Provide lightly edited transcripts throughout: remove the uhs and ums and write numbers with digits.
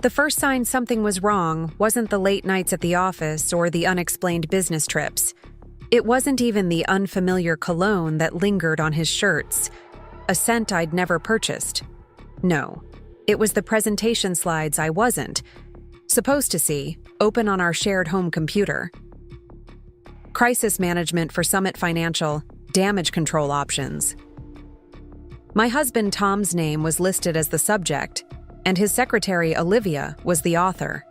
The first sign something was wrong wasn't the late nights at the office or the unexplained business trips. It wasn't even the unfamiliar cologne that lingered on his shirts, a scent I'd never purchased. No, it was the presentation slides I wasn't supposed to see, open on our shared home computer. Crisis management for Summit Financial, damage control options. My husband Tom's name was listed as the subject, and his secretary Olivia was the author.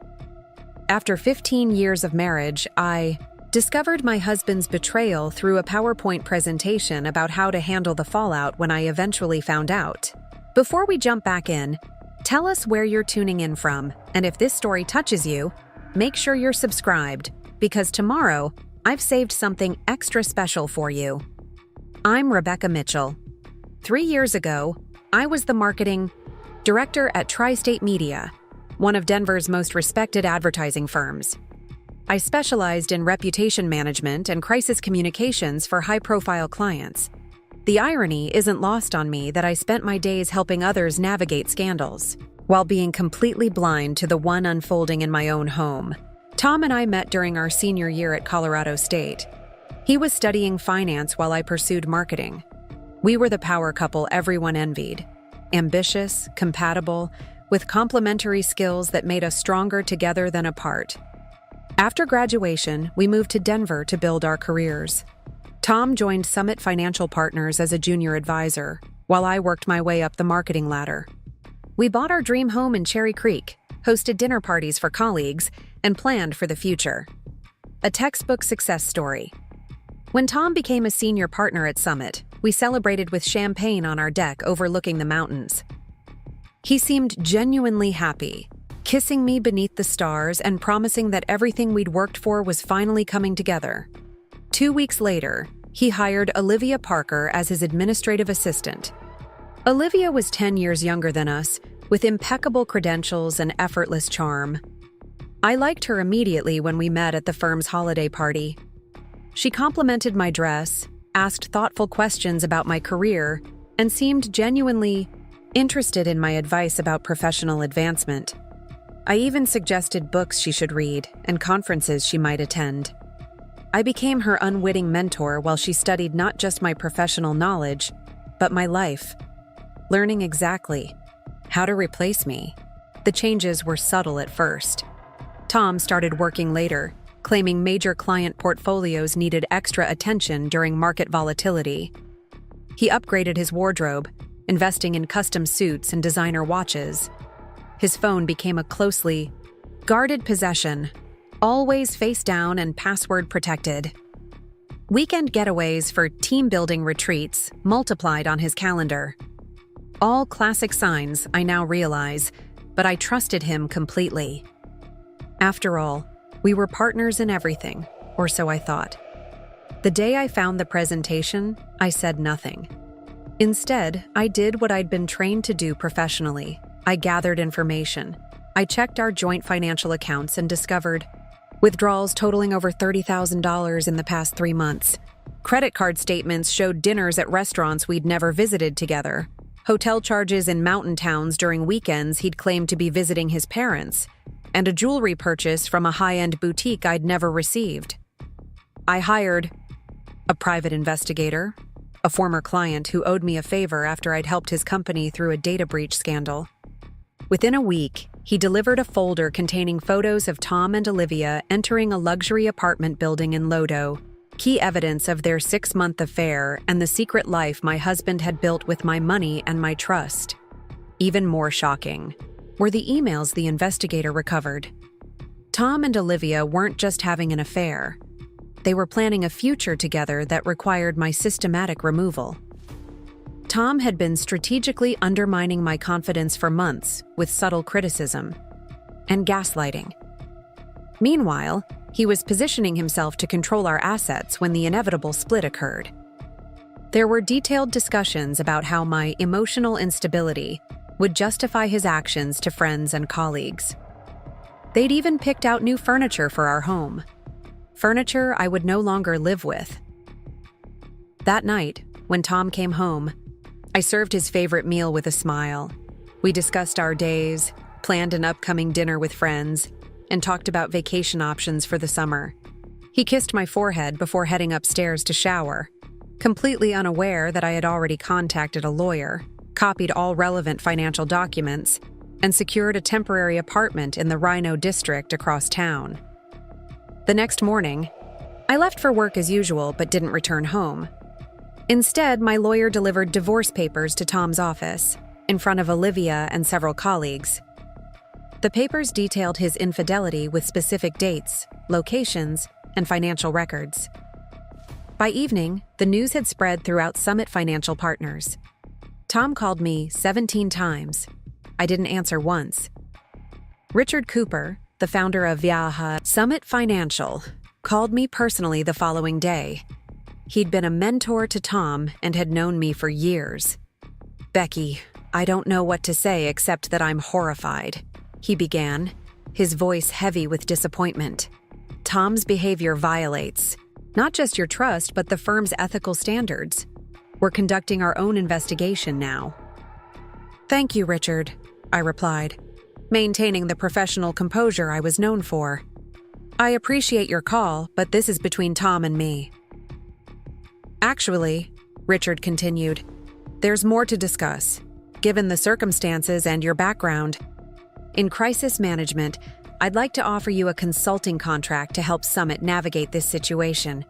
After 15 years of marriage, I discovered my husband's betrayal through a PowerPoint presentation about how to handle the fallout when I eventually found out. Before we jump back in, tell us where you're tuning in from, and if this story touches you, make sure you're subscribed, because tomorrow, I've saved something extra special for you. I'm Rebecca Mitchell. 3 years ago, I was the marketing director at Tri-State Media, one of Denver's most respected advertising firms. I specialized in reputation management and crisis communications for high-profile clients. The irony isn't lost on me that I spent my days helping others navigate scandals, while being completely blind to the one unfolding in my own home. Tom and I met during our senior year at Colorado State. He was studying finance while I pursued marketing. We were the power couple everyone envied. Ambitious, compatible, with complementary skills that made us stronger together than apart. After graduation, we moved to Denver to build our careers. Tom joined Summit Financial Partners as a junior advisor, while I worked my way up the marketing ladder. We bought our dream home in Cherry Creek, hosted dinner parties for colleagues, and planned for the future. A textbook success story. When Tom became a senior partner at Summit, we celebrated with champagne on our deck overlooking the mountains. He seemed genuinely happy, kissing me beneath the stars and promising that everything we'd worked for was finally coming together. 2 weeks later, he hired Olivia Parker as his administrative assistant. Olivia was 10 years younger than us, with impeccable credentials and effortless charm. I liked her immediately when we met at the firm's holiday party. She complimented my dress, asked thoughtful questions about my career, and seemed genuinely interested in my advice about professional advancement. I even suggested books she should read and conferences she might attend. I became her unwitting mentor while she studied not just my professional knowledge, but my life, learning exactly how to replace me. The changes were subtle at first. Tom started working later, claiming major client portfolios needed extra attention during market volatility. He upgraded his wardrobe, investing in custom suits and designer watches. His phone became a closely guarded possession, always face down and password protected. Weekend getaways for team-building retreats multiplied on his calendar. All classic signs, I now realize, but I trusted him completely. After all, we were partners in everything, or so I thought. The day I found the presentation, I said nothing. Instead, I did what I'd been trained to do professionally. I gathered information. I checked our joint financial accounts and discovered withdrawals totaling over $30,000 in the past 3 months. Credit card statements showed dinners at restaurants we'd never visited together. Hotel charges in mountain towns during weekends he'd claimed to be visiting his parents, and a jewelry purchase from a high-end boutique I'd never received. I hired a private investigator, a former client who owed me a favor after I'd helped his company through a data breach scandal. Within a week, he delivered a folder containing photos of Tom and Olivia entering a luxury apartment building in Lodo, key evidence of their 6-month affair and the secret life my husband had built with my money and my trust. Even more shocking were the emails the investigator recovered. Tom and Olivia weren't just having an affair. They were planning a future together that required my systematic removal. Tom had been strategically undermining my confidence for months with subtle criticism and gaslighting. Meanwhile, he was positioning himself to control our assets when the inevitable split occurred. There were detailed discussions about how my emotional instability would justify his actions to friends and colleagues. They'd even picked out new furniture for our home, furniture I would no longer live with. That night, when Tom came home, I served his favorite meal with a smile. We discussed our days, planned an upcoming dinner with friends, and talked about vacation options for the summer. He kissed my forehead before heading upstairs to shower, completely unaware that I had already contacted a lawyer, copied all relevant financial documents, and secured a temporary apartment in the Rhino district across town. The next morning, I left for work as usual but didn't return home. Instead, my lawyer delivered divorce papers to Tom's office, in front of Olivia and several colleagues. The papers detailed his infidelity with specific dates, locations, and financial records. By evening, the news had spread throughout Summit Financial Partners. Tom called me 17 times. I didn't answer once. Richard Cooper, the founder of Summit Financial, called me personally the following day. He'd been a mentor to Tom and had known me for years. "Becky, I don't know what to say except that I'm horrified," he began, his voice heavy with disappointment. "Tom's behavior violates not just your trust, but the firm's ethical standards. We're conducting our own investigation now." "Thank you, Richard," I replied, maintaining the professional composure I was known for. "I appreciate your call, but this is between Tom and me." "Actually," Richard continued, "there's more to discuss, given the circumstances and your background. In crisis management, I'd like to offer you a consulting contract to help Summit navigate this situation.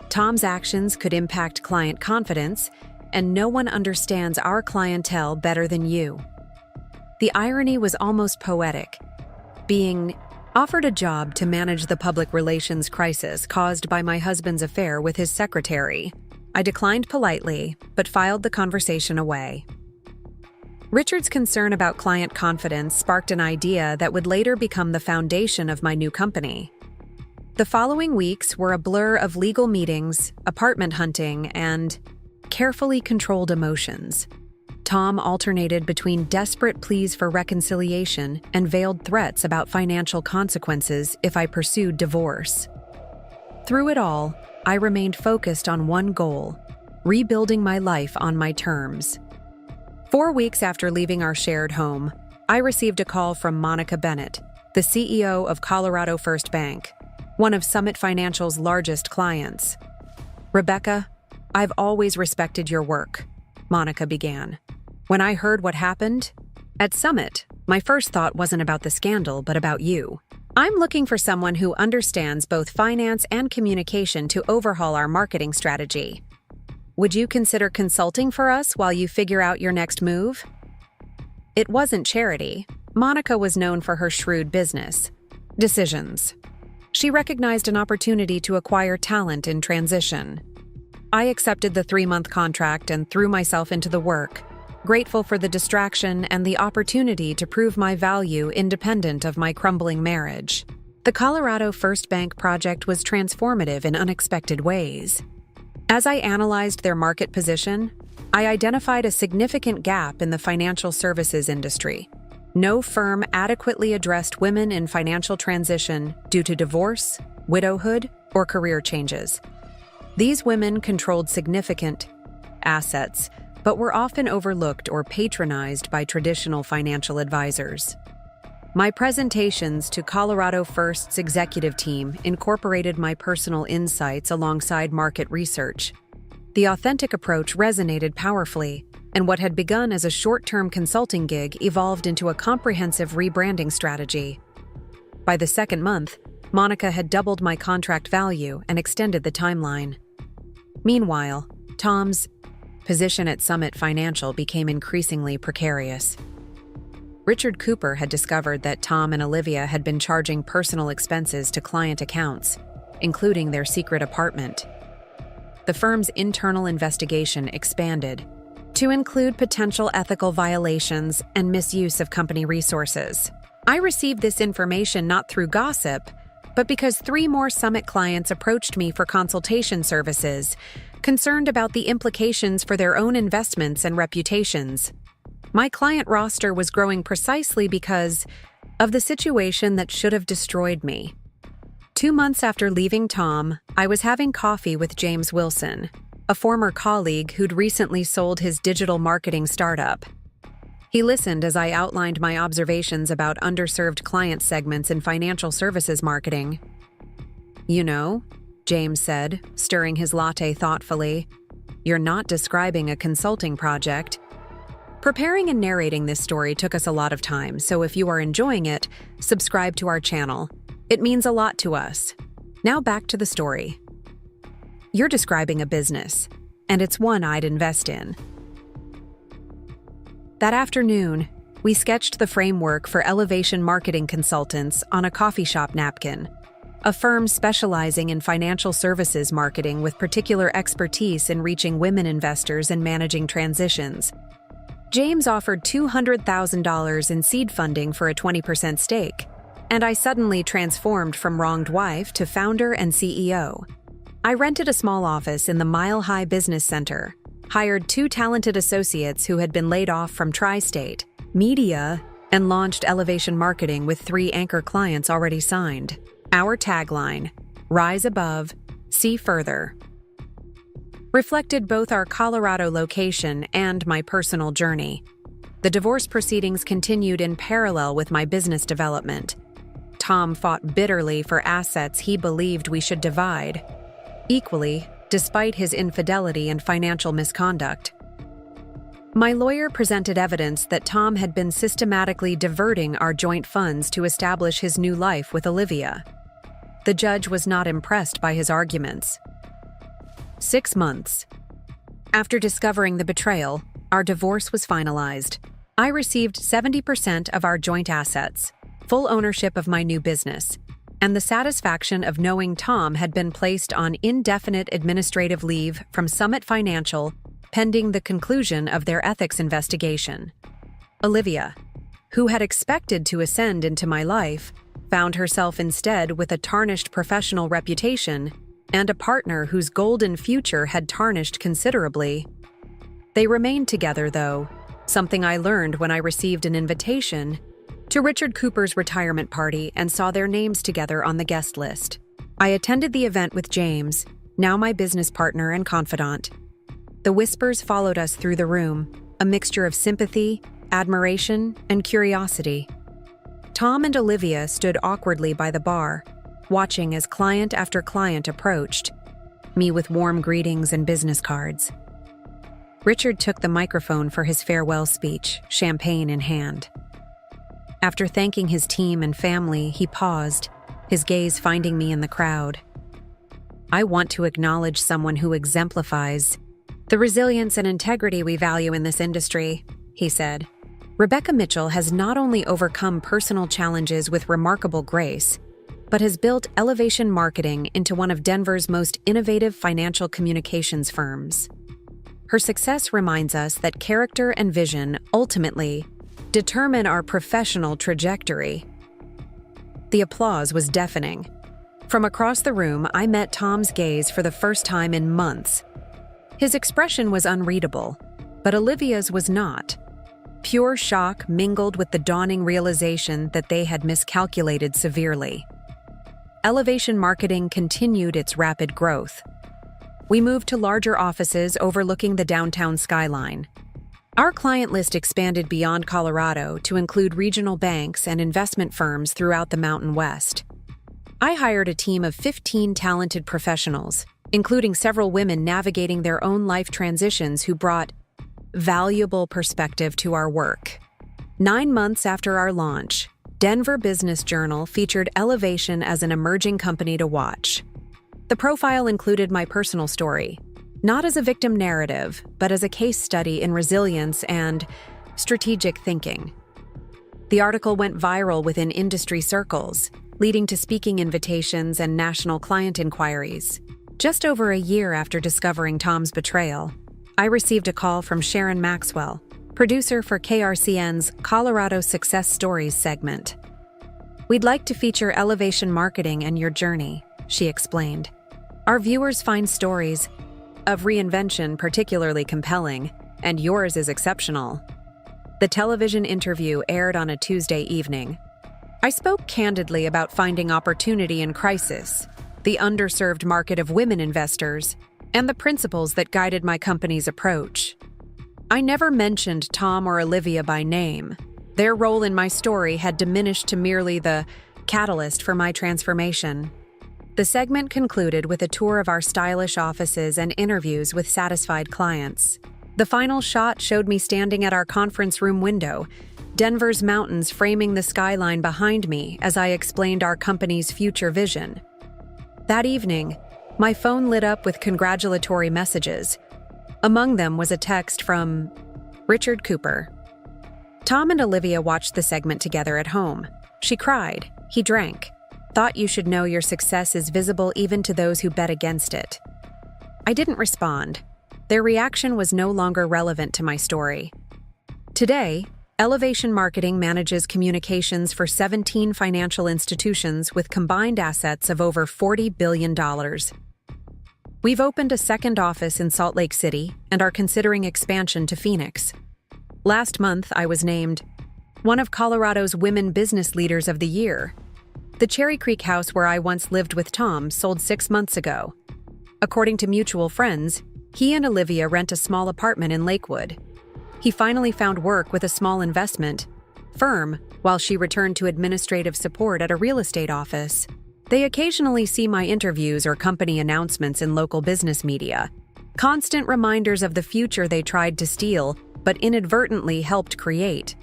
Tom's actions could impact client confidence, and no one understands our clientele better than you." The irony was almost poetic. Being offered a job to manage the public relations crisis caused by my husband's affair with his secretary, I declined politely, but filed the conversation away. Richard's concern about client confidence sparked an idea that would later become the foundation of my new company. The following weeks were a blur of legal meetings, apartment hunting, and carefully controlled emotions. Tom alternated between desperate pleas for reconciliation and veiled threats about financial consequences if I pursued divorce. Through it all, I remained focused on one goal: rebuilding my life on my terms. 4 weeks after leaving our shared home, I received a call from Monica Bennett, the CEO of Colorado First Bank, one of Summit Financial's largest clients. "Rebecca, I've always respected your work," Monica began. "When I heard what happened at Summit, my first thought wasn't about the scandal, but about you. I'm looking for someone who understands both finance and communication to overhaul our marketing strategy. Would you consider consulting for us while you figure out your next move?" It wasn't charity. Monica was known for her shrewd business decisions. She recognized an opportunity to acquire talent in transition. I accepted the 3-month contract and threw myself into the work, grateful for the distraction and the opportunity to prove my value independent of my crumbling marriage. The Colorado First Bank project was transformative in unexpected ways. As I analyzed their market position, I identified a significant gap in the financial services industry. No firm adequately addressed women in financial transition due to divorce, widowhood, or career changes. These women controlled significant assets, but were often overlooked or patronized by traditional financial advisors. My presentations to Colorado First's executive team incorporated my personal insights alongside market research. The authentic approach resonated powerfully, and what had begun as a short-term consulting gig evolved into a comprehensive rebranding strategy. By the second month, Monica had doubled my contract value and extended the timeline. Meanwhile, Tom's position at Summit Financial became increasingly precarious. Richard Cooper had discovered that Tom and Olivia had been charging personal expenses to client accounts, including their secret apartment. The firm's internal investigation expanded to include potential ethical violations and misuse of company resources. I received this information not through gossip, but because 3 more Summit clients approached me for consultation services, concerned about the implications for their own investments and reputations. My client roster was growing precisely because of the situation that should have destroyed me. 2 months after leaving Tom, I was having coffee with James Wilson, a former colleague who'd recently sold his digital marketing startup. He listened as I outlined my observations about underserved client segments in financial services marketing. "You know," James said, stirring his latte thoughtfully, "you're not describing a consulting project." Preparing and narrating this story took us a lot of time, so if you are enjoying it, subscribe to our channel. It means a lot to us. Now back to the story. You're describing a business, and it's one I'd invest in. That afternoon, we sketched the framework for elevation marketing consultants on a coffee shop napkin, a firm specializing in financial services marketing with particular expertise in reaching women investors and managing transitions. James offered $200,000 in seed funding for a 20% stake, and I suddenly transformed from wronged wife to founder and CEO. I rented a small office in the Mile High Business Center, hired 2 talented associates who had been laid off from Tri-State, Media, and launched elevation marketing with 3 anchor clients already signed. Our tagline, "Rise above, see further," reflected both our Colorado location and my personal journey. The divorce proceedings continued in parallel with my business development. Tom fought bitterly for assets he believed we should divide, equally, despite his infidelity and financial misconduct. My lawyer presented evidence that Tom had been systematically diverting our joint funds to establish his new life with Olivia. The judge was not impressed by his arguments. 6 months. After discovering the betrayal, our divorce was finalized. I received 70% of our joint assets, full ownership of my new business, and the satisfaction of knowing Tom had been placed on indefinite administrative leave from Summit Financial pending the conclusion of their ethics investigation. Olivia, who had expected to ascend into my life, found herself instead with a tarnished professional reputation and a partner whose golden future had tarnished considerably. They remained together, though, something I learned when I received an invitation to Richard Cooper's retirement party and saw their names together on the guest list. I attended the event with James, now my business partner and confidant. The whispers followed us through the room, a mixture of sympathy, admiration, and curiosity. Tom and Olivia stood awkwardly by the bar, watching as client after client approached, me with warm greetings and business cards. Richard took the microphone for his farewell speech, champagne in hand. After thanking his team and family, he paused, his gaze finding me in the crowd. "I want to acknowledge someone who exemplifies the resilience and integrity we value in this industry," he said. "Rebecca Mitchell has not only overcome personal challenges with remarkable grace, but has built elevation marketing into one of Denver's most innovative financial communications firms. Her success reminds us that character and vision ultimately determine our professional trajectory." The applause was deafening. From across the room, I met Tom's gaze for the first time in months. His expression was unreadable, but Olivia's was not. Pure shock mingled with the dawning realization that they had miscalculated severely. Elevation marketing continued its rapid growth. We moved to larger offices overlooking the downtown skyline. Our client list expanded beyond Colorado to include regional banks and investment firms throughout the Mountain West. I hired a team of 15 talented professionals, including several women navigating their own life transitions who brought valuable perspective to our work. 9 months after our launch, Denver Business Journal featured Elevation as an emerging company to watch. The profile included my personal story, not as a victim narrative, but as a case study in resilience and strategic thinking. The article went viral within industry circles, leading to speaking invitations and national client inquiries. Just over a year after discovering Tom's betrayal, I received a call from Sharon Maxwell, producer for KRCN's Colorado Success Stories segment. "We'd like to feature elevation marketing and your journey," she explained. "Our viewers find stories of reinvention particularly compelling, and yours is exceptional." The television interview aired on a Tuesday evening. I spoke candidly about finding opportunity in crisis, the underserved market of women investors, and the principles that guided my company's approach. I never mentioned Tom or Olivia by name. Their role in my story had diminished to merely the catalyst for my transformation. The segment concluded with a tour of our stylish offices and interviews with satisfied clients. The final shot showed me standing at our conference room window, Denver's mountains framing the skyline behind me as I explained our company's future vision. That evening, my phone lit up with congratulatory messages. Among them was a text from Richard Cooper. Tom and Olivia watched the segment together at home. She cried. He drank. Thought you should know your success is visible even to those who bet against it. I didn't respond. Their reaction was no longer relevant to my story. Today, Elevation Marketing manages communications for 17 financial institutions with combined assets of over $40 billion. We've opened a second office in Salt Lake City and are considering expansion to Phoenix. Last month, I was named one of Colorado's Women Business Leaders of the Year. The Cherry Creek house where I once lived with Tom sold 6 months ago. According to mutual friends, he and Olivia rent a small apartment in Lakewood. He finally found work with a small investment firm while she returned to administrative support at a real estate office. They occasionally see my interviews or company announcements in local business media, constant reminders of the future they tried to steal but inadvertently helped create.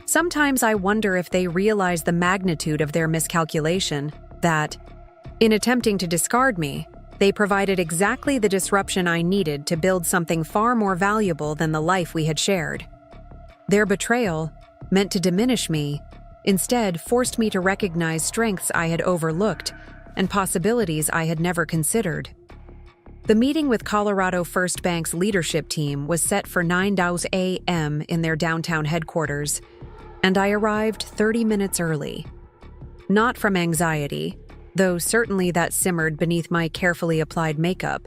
Sometimes I wonder if they realize the magnitude of their miscalculation, that, in attempting to discard me, they provided exactly the disruption I needed to build something far more valuable than the life we had shared. Their betrayal, meant to diminish me, instead forced me to recognize strengths I had overlooked and possibilities I had never considered. The meeting with Colorado First Bank's leadership team was set for 9 a.m. in their downtown headquarters, and I arrived 30 minutes early. Not from anxiety, though certainly that simmered beneath my carefully applied makeup,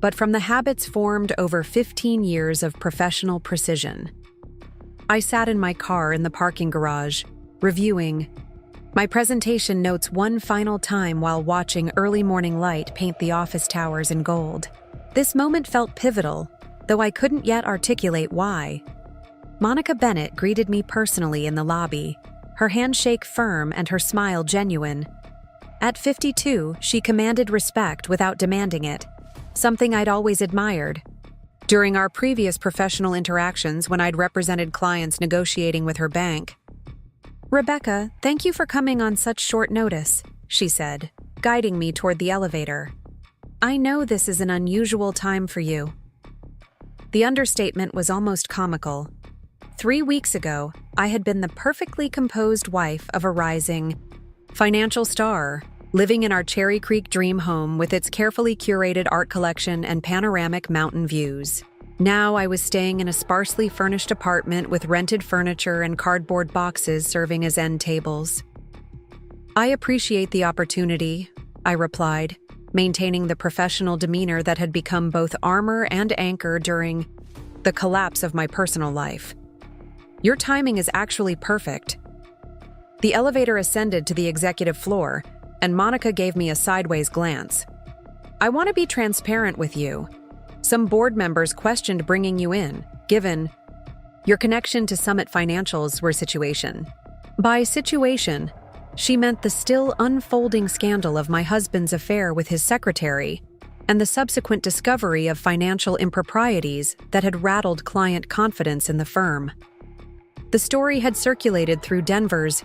but from the habits formed over 15 years of professional precision. I sat in my car in the parking garage, reviewing my presentation notes one final time while watching early morning light paint the office towers in gold. This moment felt pivotal, though I couldn't yet articulate why. Monica Bennett greeted me personally in the lobby, her handshake firm and her smile genuine. At 52, she commanded respect without demanding it, something I'd always admired. During our previous professional interactions when I'd represented clients negotiating with her bank. "Rebecca, thank you for coming on such short notice," she said, guiding me toward the elevator. "I know this is an unusual time for you." The understatement was almost comical. 3 weeks ago, I had been the perfectly composed wife of a rising financial star, living in our Cherry Creek dream home with its carefully curated art collection and panoramic mountain views. Now I was staying in a sparsely furnished apartment with rented furniture and cardboard boxes serving as end tables. "I appreciate the opportunity," I replied, maintaining the professional demeanor that had become both armor and anchor during the collapse of my personal life. "Your timing is actually perfect." The elevator ascended to the executive floor, and Monica gave me a sideways glance. "I want to be transparent with you. Some board members questioned bringing you in, given your connection to Summit Financial's situation." By situation, she meant the still unfolding scandal of my husband's affair with his secretary and the subsequent discovery of financial improprieties that had rattled client confidence in the firm. The story had circulated through Denver's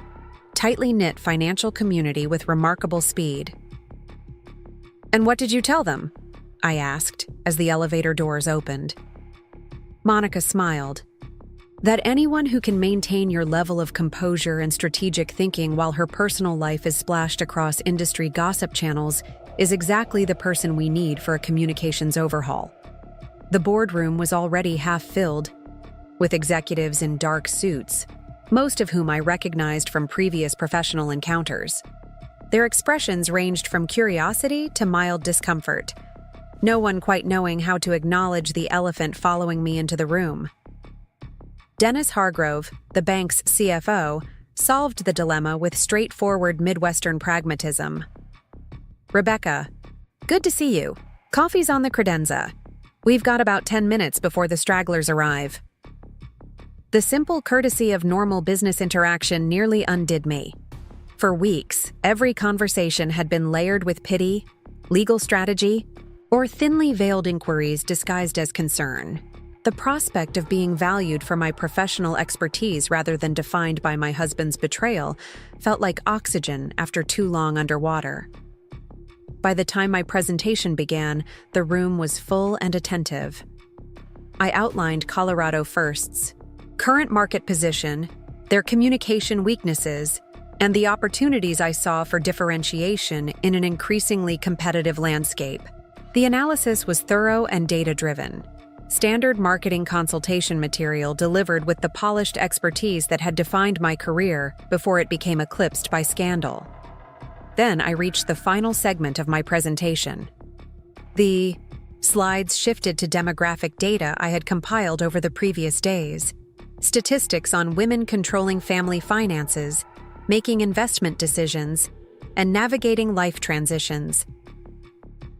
tightly knit financial community with remarkable speed. "And what did you tell them?" I asked as the elevator doors opened. Monica smiled. "That anyone who can maintain your level of composure and strategic thinking while her personal life is splashed across industry gossip channels is exactly the person we need for a communications overhaul." The boardroom was already half filled, with executives in dark suits, most of whom I recognized from previous professional encounters. Their expressions ranged from curiosity to mild discomfort, no one quite knowing how to acknowledge the elephant following me into the room. Dennis Hargrove, the bank's CFO, solved the dilemma with straightforward Midwestern pragmatism. "Rebecca, good to see you. Coffee's on the credenza. We've got about 10 minutes before the stragglers arrive. The simple courtesy of normal business interaction nearly undid me. For weeks, every conversation had been layered with pity, legal strategy, or thinly veiled inquiries disguised as concern. The prospect of being valued for my professional expertise rather than defined by my husband's betrayal felt like oxygen after too long underwater. By the time my presentation began, the room was full and attentive. I outlined Colorado First's current market position, their communication weaknesses, and the opportunities I saw for differentiation in an increasingly competitive landscape. The analysis was thorough and data-driven. Standard marketing consultation material delivered with the polished expertise that had defined my career before it became eclipsed by scandal. Then I reached the final segment of my presentation. The slides shifted to demographic data I had compiled over the previous days, statistics on women controlling family finances, making investment decisions, and navigating life transitions.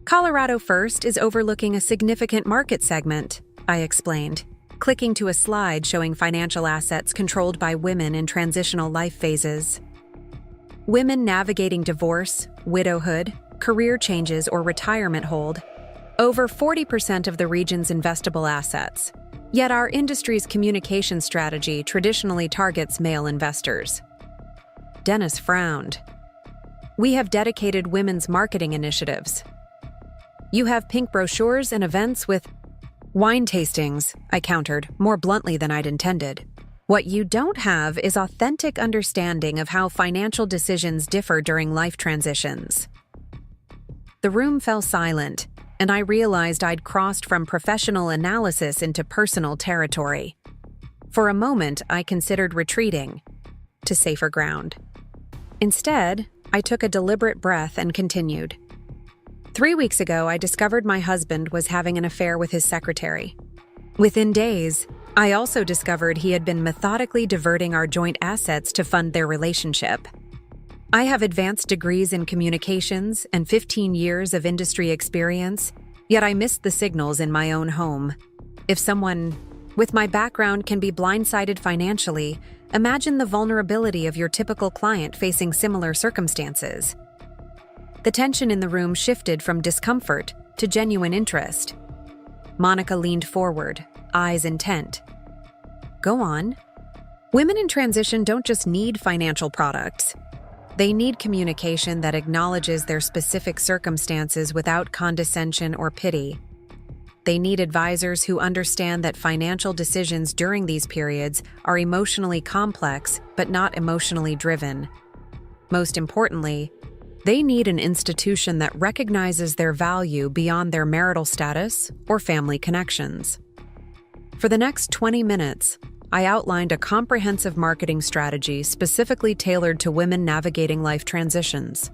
Colorado First is overlooking a significant market segment, I explained, clicking to a slide showing financial assets controlled by women in transitional life phases. Women navigating divorce, widowhood, career changes, or retirement hold over 40% of the region's investable assets. Yet our industry's communication strategy traditionally targets male investors. Dennis frowned. We have dedicated women's marketing initiatives. You have pink brochures and events with wine tastings, I countered, more bluntly than I'd intended. What you don't have is authentic understanding of how financial decisions differ during life transitions. The room fell silent, and I realized I'd crossed from professional analysis into personal territory. For a moment, I considered retreating to safer ground. Instead, I took a deliberate breath and continued. 3 weeks ago, I discovered my husband was having an affair with his secretary. Within days, I also discovered he had been methodically diverting our joint assets to fund their relationship. I have advanced degrees in communications and 15 years of industry experience, yet I missed the signals in my own home. If someone with my background can be blindsided financially, imagine the vulnerability of your typical client facing similar circumstances. The tension in the room shifted from discomfort to genuine interest. Monica leaned forward, eyes intent. Go on. Women in transition don't just need financial products. They need communication that acknowledges their specific circumstances without condescension or pity. They need advisors who understand that financial decisions during these periods are emotionally complex but not emotionally driven. Most importantly, they need an institution that recognizes their value beyond their marital status or family connections. For the next 20 minutes, I outlined a comprehensive marketing strategy specifically tailored to women navigating life transitions.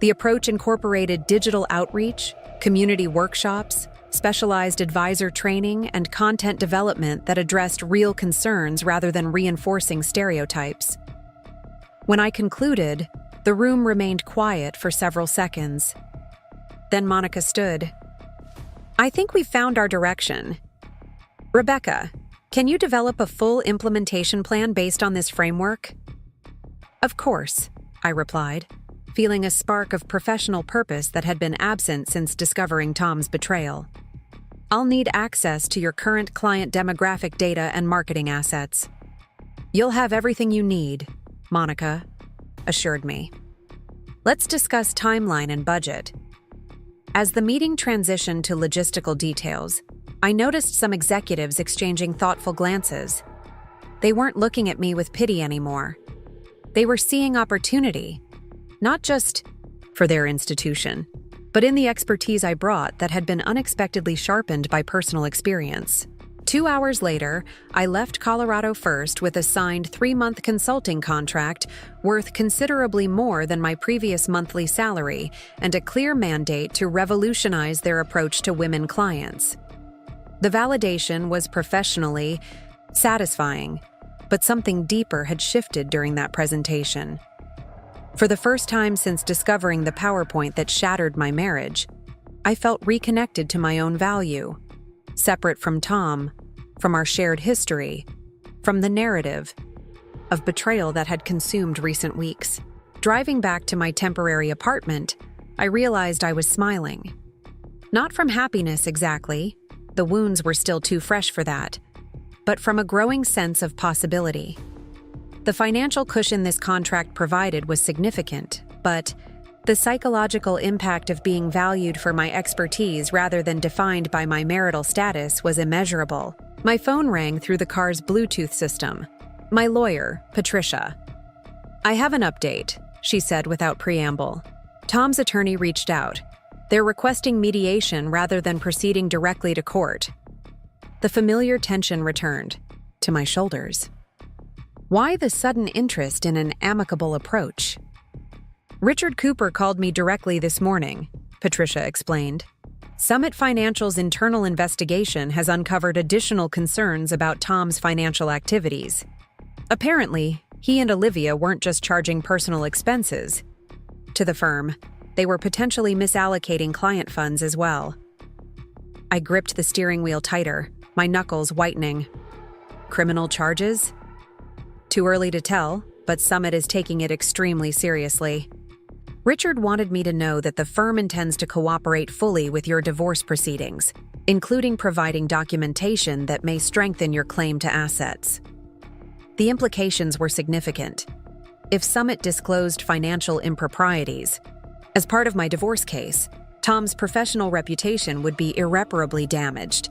The approach incorporated digital outreach, community workshops, specialized advisor training, and content development that addressed real concerns rather than reinforcing stereotypes. When I concluded, the room remained quiet for several seconds. Then Monica stood. I think we've found our direction. Rebecca, can you develop a full implementation plan based on this framework? Of course, I replied, feeling a spark of professional purpose that had been absent since discovering Tom's betrayal. I'll need access to your current client demographic data and marketing assets. You'll have everything you need, Monica assured me. Let's discuss timeline and budget. As the meeting transitioned to logistical details, I noticed some executives exchanging thoughtful glances. They weren't looking at me with pity anymore. They were seeing opportunity, not just for their institution, but in the expertise I brought that had been unexpectedly sharpened by personal experience. 2 hours later, I left Colorado First with a signed 3-month consulting contract worth considerably more than my previous monthly salary and a clear mandate to revolutionize their approach to women clients. The validation was professionally satisfying, but something deeper had shifted during that presentation. For the first time since discovering the PowerPoint that shattered my marriage, I felt reconnected to my own value. separate from Tom, from our shared history, from the narrative of betrayal that had consumed recent weeks. Driving back to my temporary apartment, I realized I was smiling. Not from happiness exactly, the wounds were still too fresh for that, but from a growing sense of possibility. The financial cushion this contract provided was significant, but the psychological impact of being valued for my expertise rather than defined by my marital status was immeasurable. My phone rang through the car's Bluetooth system. My lawyer, Patricia. "I have an update," she said without preamble. Tom's attorney reached out. They're requesting mediation rather than proceeding directly to court. The familiar tension returned to my shoulders. Why the sudden interest in an amicable approach? "Richard Cooper called me directly this morning," Patricia explained. "Summit Financial's internal investigation has uncovered additional concerns about Tom's financial activities. Apparently, he and Olivia weren't just charging personal expenses to the firm, they were potentially misallocating client funds as well." I gripped the steering wheel tighter, my knuckles whitening. Criminal charges? Too early to tell, but Summit is taking it extremely seriously. "Richard wanted me to know that the firm intends to cooperate fully with your divorce proceedings, including providing documentation that may strengthen your claim to assets." The implications were significant. If Summit disclosed financial improprieties, as part of my divorce case, Tom's professional reputation would be irreparably damaged.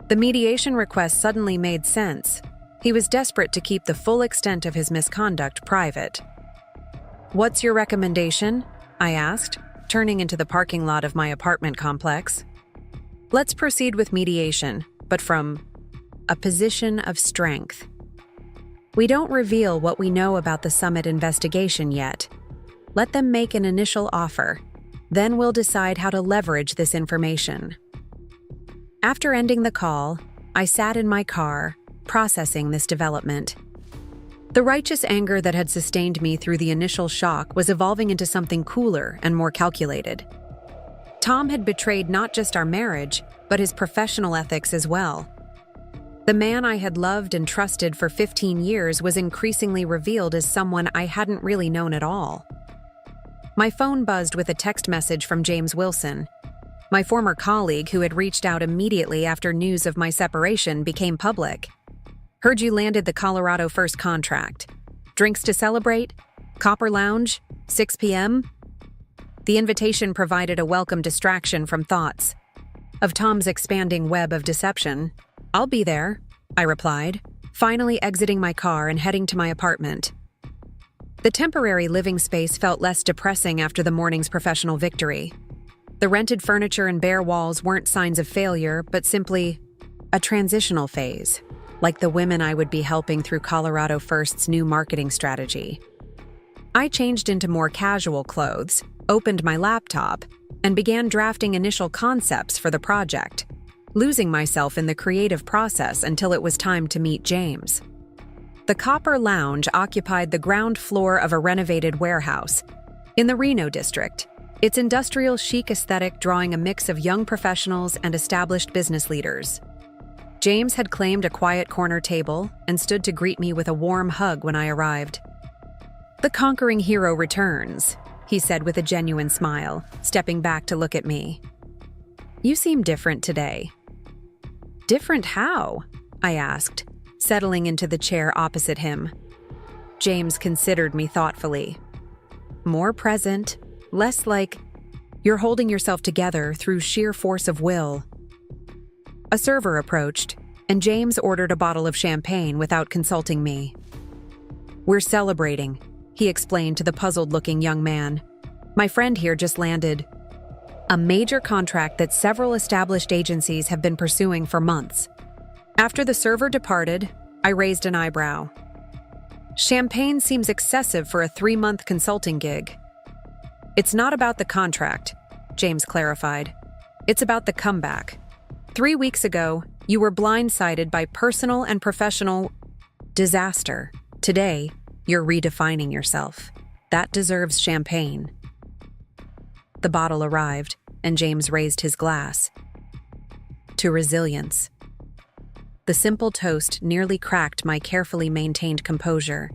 The mediation request suddenly made sense. He was desperate to keep the full extent of his misconduct private. "What's your recommendation?" I asked, turning into the parking lot of my apartment complex. "Let's proceed with mediation, but from a position of strength. We don't reveal what we know about the Summit investigation yet. Let them make an initial offer. Then we'll decide how to leverage this information." After ending the call, I sat in my car, processing this development. The righteous anger that had sustained me through the initial shock was evolving into something cooler and more calculated. Tom had betrayed not just our marriage, but his professional ethics as well. The man I had loved and trusted for 15 years was increasingly revealed as someone I hadn't really known at all. My phone buzzed with a text message from James Wilson. My former colleague who had reached out immediately after news of my separation became public. "Heard you landed the Colorado First contract. Drinks to celebrate? Copper Lounge? 6 p.m.? The invitation provided a welcome distraction from thoughts of Tom's expanding web of deception. "I'll be there," I replied, finally exiting my car and heading to my apartment. The temporary living space felt less depressing after the morning's professional victory. The rented furniture and bare walls weren't signs of failure, but simply a transitional phase, like the women I would be helping through Colorado First's new marketing strategy. I changed into more casual clothes, opened my laptop, and began drafting initial concepts for the project, losing myself in the creative process until it was time to meet James. The Copper Lounge occupied the ground floor of a renovated warehouse in the Reno district, its industrial chic aesthetic drawing a mix of young professionals and established business leaders. James had claimed a quiet corner table and stood to greet me with a warm hug when I arrived. "The conquering hero returns," he said with a genuine smile, stepping back to look at me. "You seem different today." "Different how?" I asked, settling into the chair opposite him. James considered me thoughtfully. "More present, less like you're holding yourself together through sheer force of will." A server approached, and James ordered a bottle of champagne without consulting me. "We're celebrating," he explained to the puzzled-looking young man. "My friend here just landed a major contract that several established agencies have been pursuing for months." After the server departed, I raised an eyebrow. "Champagne seems excessive for a 3-month consulting gig." "It's not about the contract," James clarified. "It's about the comeback. 3 weeks ago, you were blindsided by personal and professional disaster. Today, you're redefining yourself. That deserves champagne." The bottle arrived, and James raised his glass. to resilience. The simple toast nearly cracked my carefully maintained composure.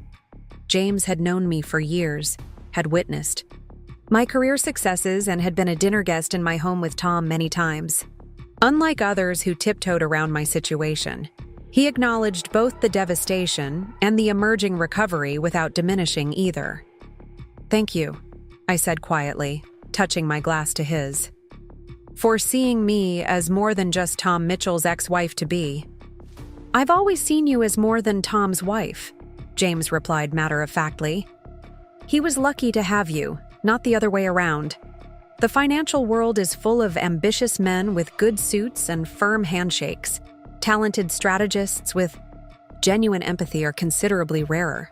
James had known me for years, had witnessed my career successes, and had been a dinner guest in my home with Tom many times. Unlike others who tiptoed around my situation, he acknowledged both the devastation and the emerging recovery without diminishing either. "Thank you," I said quietly, touching my glass to his, "for seeing me as more than just Tom Mitchell's ex-wife-to-be." "I've always seen you as more than Tom's wife," James replied matter-of-factly. "He was lucky to have you, not the other way around. The financial world is full of ambitious men with good suits and firm handshakes. Talented strategists with genuine empathy are considerably rarer."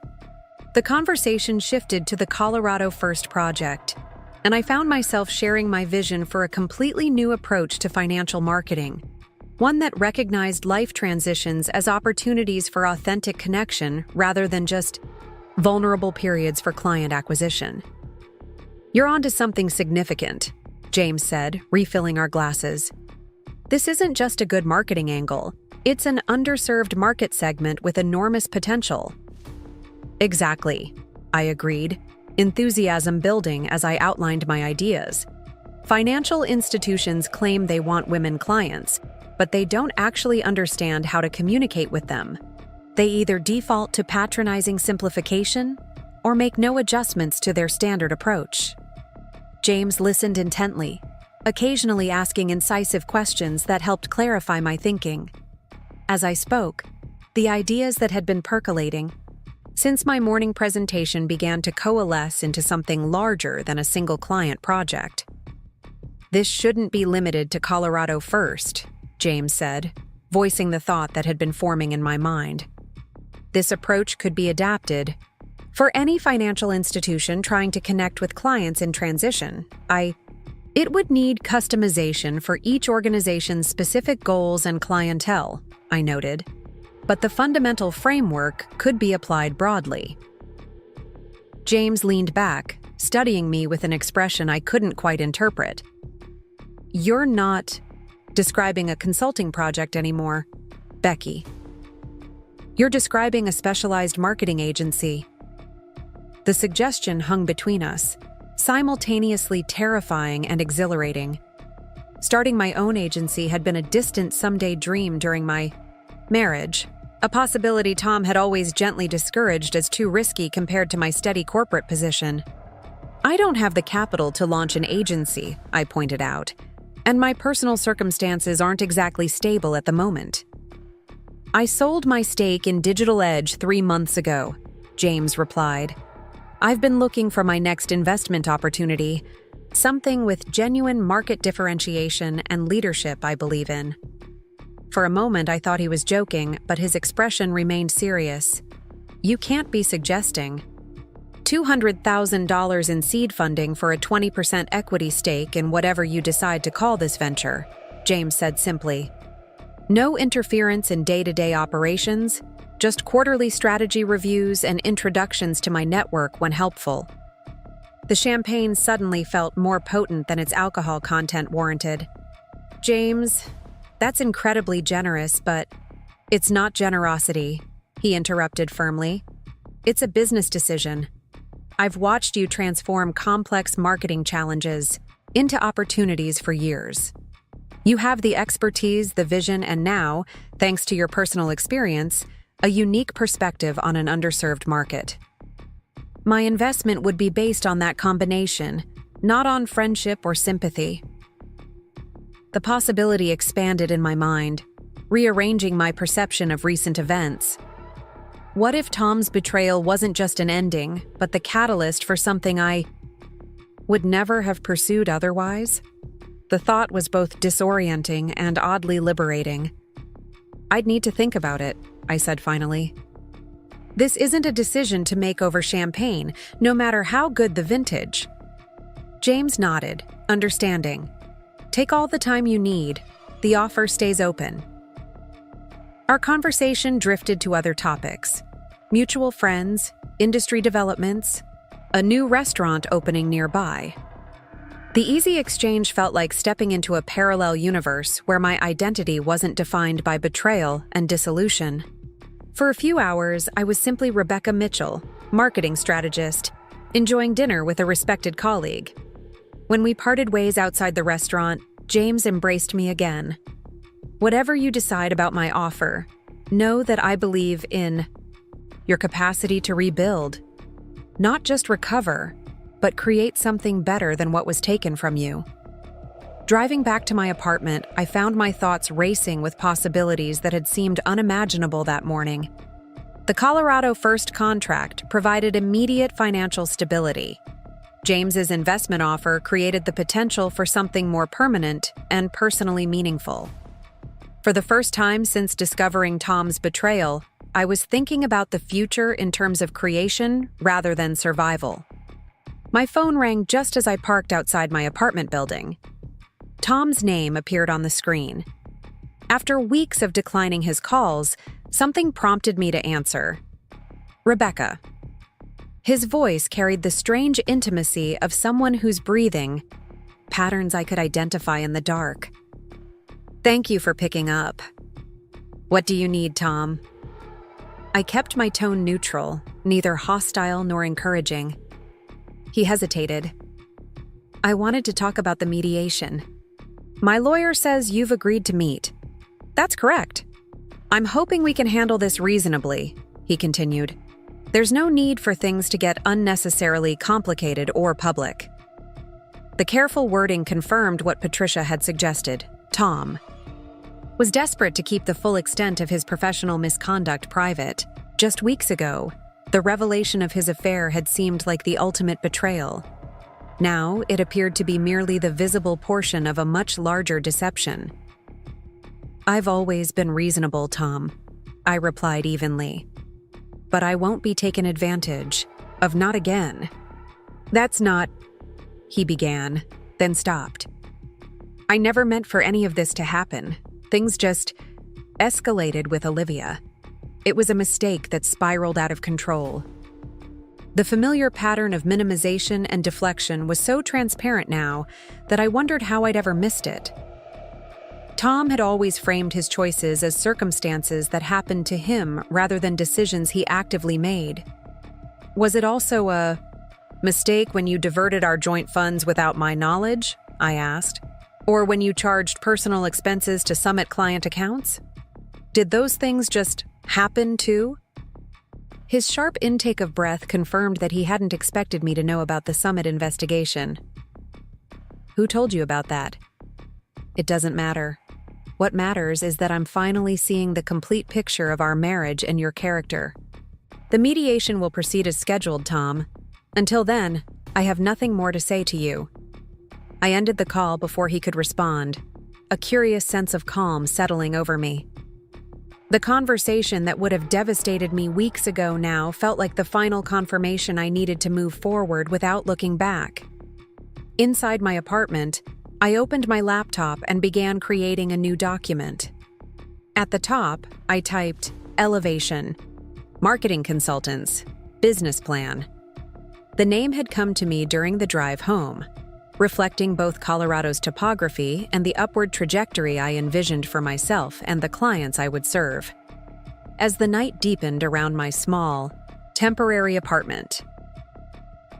The conversation shifted to the Colorado First project, and I found myself sharing my vision for a completely new approach to financial marketing, one that recognized life transitions as opportunities for authentic connection rather than just vulnerable periods for client acquisition. "You're onto something significant," James said, refilling our glasses. "This isn't just a good marketing angle. It's an underserved market segment with enormous potential." "Exactly," I agreed, enthusiasm building as I outlined my ideas. "Financial institutions claim they want women clients, but they don't actually understand how to communicate with them. They either default to patronizing simplification or make no adjustments to their standard approach." James listened intently, occasionally asking incisive questions that helped clarify my thinking. As I spoke, the ideas that had been percolating since my morning presentation began to coalesce into something larger than a single client project. "This shouldn't be limited to Colorado First," James said, voicing the thought that had been forming in my mind. "This approach could be adapted for any financial institution trying to connect with clients in transition. It would need customization for each organization's specific goals and clientele," I noted, "but the fundamental framework could be applied broadly." James leaned back, studying me with an expression I couldn't quite interpret. "You're not describing a consulting project anymore, Becky. You're describing a specialized marketing agency." The suggestion hung between us, simultaneously terrifying and exhilarating. Starting my own agency had been a distant someday dream during my marriage, a possibility Tom had always gently discouraged as too risky compared to my steady corporate position. "I don't have the capital to launch an agency," I pointed out, "and my personal circumstances aren't exactly stable at the moment." "I sold my stake in Digital Edge 3 months ago," James replied. "I've been looking for my next investment opportunity, something with genuine market differentiation and leadership I believe in." For a moment, I thought he was joking, but his expression remained serious. "You can't be suggesting $200,000 in seed funding for a 20% equity stake in whatever you decide to call this venture," James said simply. "No interference in day-to-day operations, just quarterly strategy reviews and introductions to my network when helpful." The champagne suddenly felt more potent than its alcohol content warranted. "James, that's incredibly generous, but it's not generosity," he interrupted firmly. "It's a business decision. I've watched you transform complex marketing challenges into opportunities for years. You have the expertise, the vision, and now, thanks to your personal experience, a unique perspective on an underserved market. My investment would be based on that combination, not on friendship or sympathy." The possibility expanded in my mind, rearranging my perception of recent events. What if Tom's betrayal wasn't just an ending, but the catalyst for something I would never have pursued otherwise? The thought was both disorienting and oddly liberating. "I'd need to think about it," I said finally. "This isn't a decision to make over champagne, no matter how good the vintage." James nodded, understanding. "Take all the time you need. The offer stays open." Our conversation drifted to other topics: mutual friends, industry developments, a new restaurant opening nearby. The easy exchange felt like stepping into a parallel universe where my identity wasn't defined by betrayal and dissolution. For a few hours, I was simply Rebecca Mitchell, marketing strategist, enjoying dinner with a respected colleague. When we parted ways outside the restaurant, James embraced me again. Whatever you decide about my offer, know that I believe in your capacity to rebuild, not just recover, but create something better than what was taken from you. Driving back to my apartment, I found my thoughts racing with possibilities that had seemed unimaginable that morning. The Colorado First contract provided immediate financial stability. James's investment offer created the potential for something more permanent and personally meaningful. For the first time since discovering Tom's betrayal, I was thinking about the future in terms of creation rather than survival. My phone rang just as I parked outside my apartment building. Tom's name appeared on the screen. After weeks of declining his calls, something prompted me to answer. Rebecca. His voice carried the strange intimacy of someone whose breathing, patterns I could identify in the dark. Thank you for picking up. What do you need, Tom? I kept my tone neutral, neither hostile nor encouraging. He hesitated. I wanted to talk about the mediation. My lawyer says you've agreed to meet. That's correct. I'm hoping we can handle this reasonably, he continued. There's no need for things to get unnecessarily complicated or public. The careful wording confirmed what Patricia had suggested. Tom was desperate to keep the full extent of his professional misconduct private. Just weeks ago, the revelation of his affair had seemed like the ultimate betrayal. Now, it appeared to be merely the visible portion of a much larger deception. I've always been reasonable, Tom, I replied evenly. But I won't be taken advantage of, not again. That's not, he began, then stopped. I never meant for any of this to happen. Things just escalated with Olivia. It was a mistake that spiraled out of control. The familiar pattern of minimization and deflection was so transparent now that I wondered how I'd ever missed it. Tom had always framed his choices as circumstances that happened to him rather than decisions he actively made. Was it also a mistake when you diverted our joint funds without my knowledge? I asked. Or when you charged personal expenses to Summit client accounts? Did those things just happen too? His sharp intake of breath confirmed that he hadn't expected me to know about the Summit investigation. Who told you about that? It doesn't matter. What matters is that I'm finally seeing the complete picture of our marriage and your character. The mediation will proceed as scheduled, Tom. Until then, I have nothing more to say to you. I ended the call before he could respond, a curious sense of calm settling over me. The conversation that would have devastated me weeks ago now felt like the final confirmation I needed to move forward without looking back. Inside my apartment, I opened my laptop and began creating a new document. At the top, I typed Elevation, Marketing Consultants, Business Plan. The name had come to me during the drive home, reflecting both Colorado's topography and the upward trajectory I envisioned for myself and the clients I would serve. As the night deepened around my small, temporary apartment,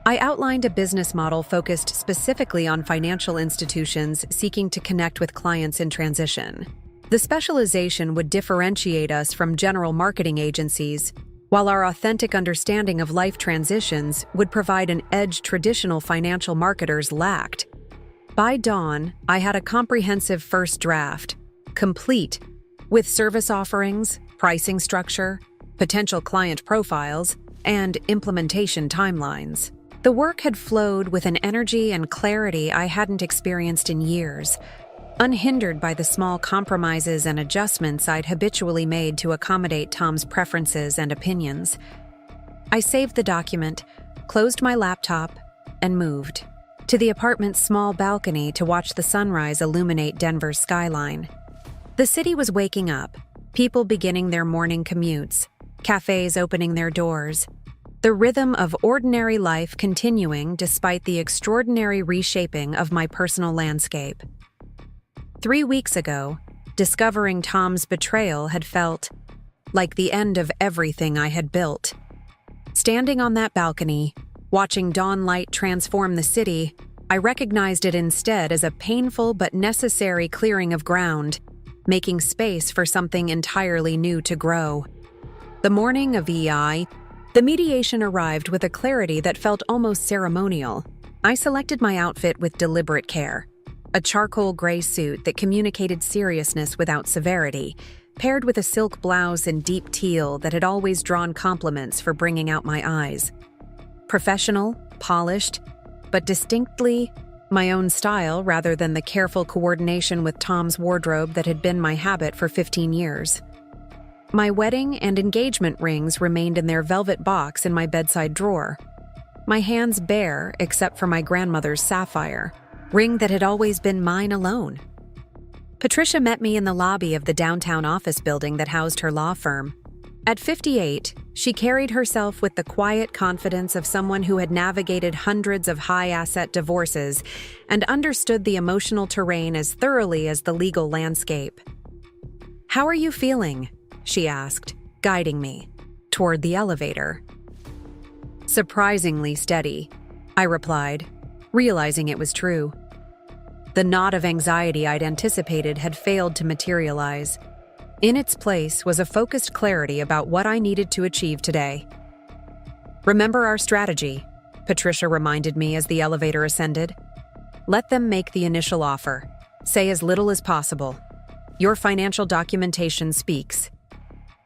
I outlined a business model focused specifically on financial institutions seeking to connect with clients in transition. The specialization would differentiate us from general marketing agencies, while our authentic understanding of life transitions would provide an edge traditional financial marketers lacked. By dawn, I had a comprehensive first draft, complete, with service offerings, pricing structure, potential client profiles, and implementation timelines. The work had flowed with an energy and clarity I hadn't experienced in years, unhindered by the small compromises and adjustments I'd habitually made to accommodate Tom's preferences and opinions. I saved the document, closed my laptop, and moved to the apartment's small balcony to watch the sunrise illuminate Denver's skyline. The city was waking up, people beginning their morning commutes, cafes opening their doors, the rhythm of ordinary life continuing despite the extraordinary reshaping of my personal landscape. 3 weeks ago, discovering Tom's betrayal had felt like the end of everything I had built. Standing on that balcony, watching dawn light transform the city, I recognized it instead as a painful but necessary clearing of ground, making space for something entirely new to grow. The morning of EI, the mediation arrived with a clarity that felt almost ceremonial. I selected my outfit with deliberate care. A charcoal gray suit that communicated seriousness without severity, paired with a silk blouse in deep teal that had always drawn compliments for bringing out my eyes. Professional, polished, but distinctly my own style rather than the careful coordination with Tom's wardrobe that had been my habit for 15 years. My wedding and engagement rings remained in their velvet box in my bedside drawer. My hands bare except for my grandmother's sapphire, ring that had always been mine alone. Patricia met me in the lobby of the downtown office building that housed her law firm. At 58, she carried herself with the quiet confidence of someone who had navigated hundreds of high-asset divorces and understood the emotional terrain as thoroughly as the legal landscape. "How are you feeling?" she asked, guiding me toward the elevator. "Surprisingly steady," I replied, realizing it was true. The knot of anxiety I'd anticipated had failed to materialize. In its place was a focused clarity about what I needed to achieve today. "Remember our strategy," Patricia reminded me as the elevator ascended. "Let them make the initial offer. Say as little as possible. Your financial documentation speaks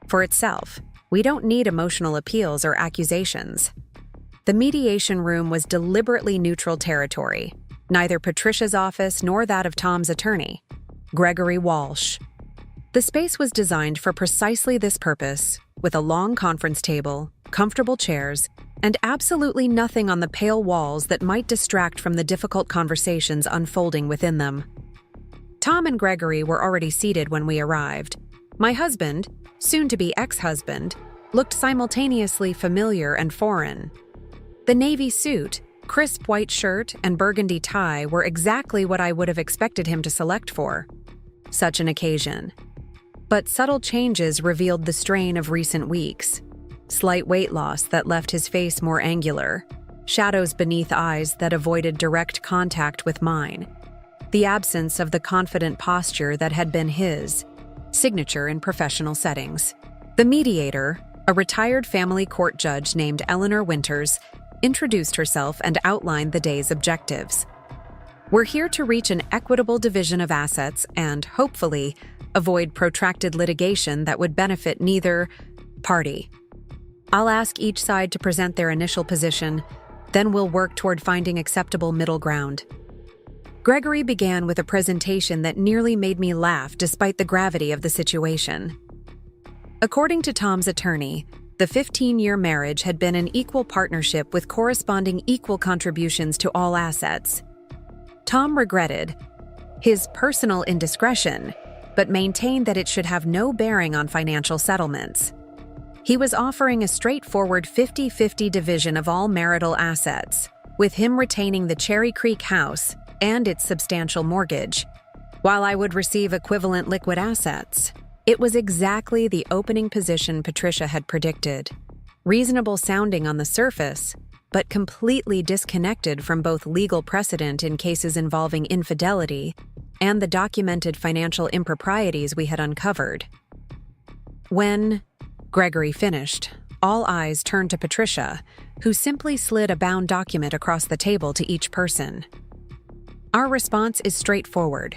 for itself. We don't need emotional appeals or accusations." The mediation room was deliberately neutral territory, neither Patricia's office nor that of Tom's attorney, Gregory Walsh. The space was designed for precisely this purpose, with a long conference table, comfortable chairs, and absolutely nothing on the pale walls that might distract from the difficult conversations unfolding within them. Tom and Gregory were already seated when we arrived. My husband, soon-to-be ex-husband, looked simultaneously familiar and foreign. The navy suit, crisp white shirt, and burgundy tie were exactly what I would have expected him to select for such an occasion. But subtle changes revealed the strain of recent weeks. Slight weight loss that left his face more angular, shadows beneath eyes that avoided direct contact with mine, the absence of the confident posture that had been his signature in professional settings. The mediator, a retired family court judge named Eleanor Winters, introduced herself and outlined the day's objectives. "We're here to reach an equitable division of assets and, hopefully, avoid protracted litigation that would benefit neither party. I'll ask each side to present their initial position, then we'll work toward finding acceptable middle ground." Gregory began with a presentation that nearly made me laugh despite the gravity of the situation. According to Tom's attorney, the 15-year marriage had been an equal partnership with corresponding equal contributions to all assets. Tom regretted his personal indiscretion, but maintained that it should have no bearing on financial settlements. He was offering a straightforward 50-50 division of all marital assets, with him retaining the Cherry Creek house and its substantial mortgage, while I would receive equivalent liquid assets. It was exactly the opening position Patricia had predicted. Reasonable sounding on the surface, but completely disconnected from both legal precedent in cases involving infidelity and the documented financial improprieties we had uncovered. When Gregory finished, all eyes turned to Patricia, who simply slid a bound document across the table to each person. Our response is straightforward.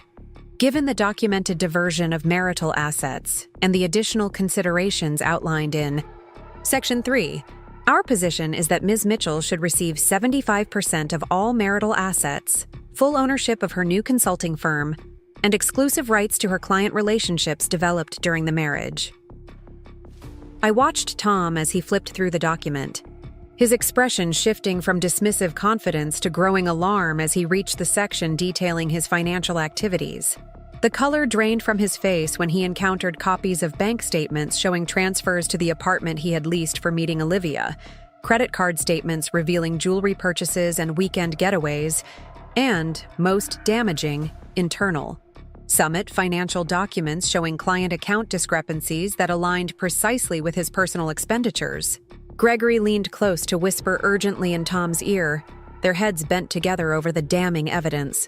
Given the documented diversion of marital assets and the additional considerations outlined in Section 3, our position is that Ms. Mitchell should receive 75% of all marital assets, full ownership of her new consulting firm, and exclusive rights to her client relationships developed during the marriage. I watched Tom as he flipped through the document, his expression shifting from dismissive confidence to growing alarm as he reached the section detailing his financial activities. The color drained from his face when he encountered copies of bank statements showing transfers to the apartment he had leased for meeting Olivia, credit card statements revealing jewelry purchases and weekend getaways, and, most damaging, internal. Summit financial documents showing client account discrepancies that aligned precisely with his personal expenditures. Gregory leaned close to whisper urgently in Tom's ear, their heads bent together over the damning evidence.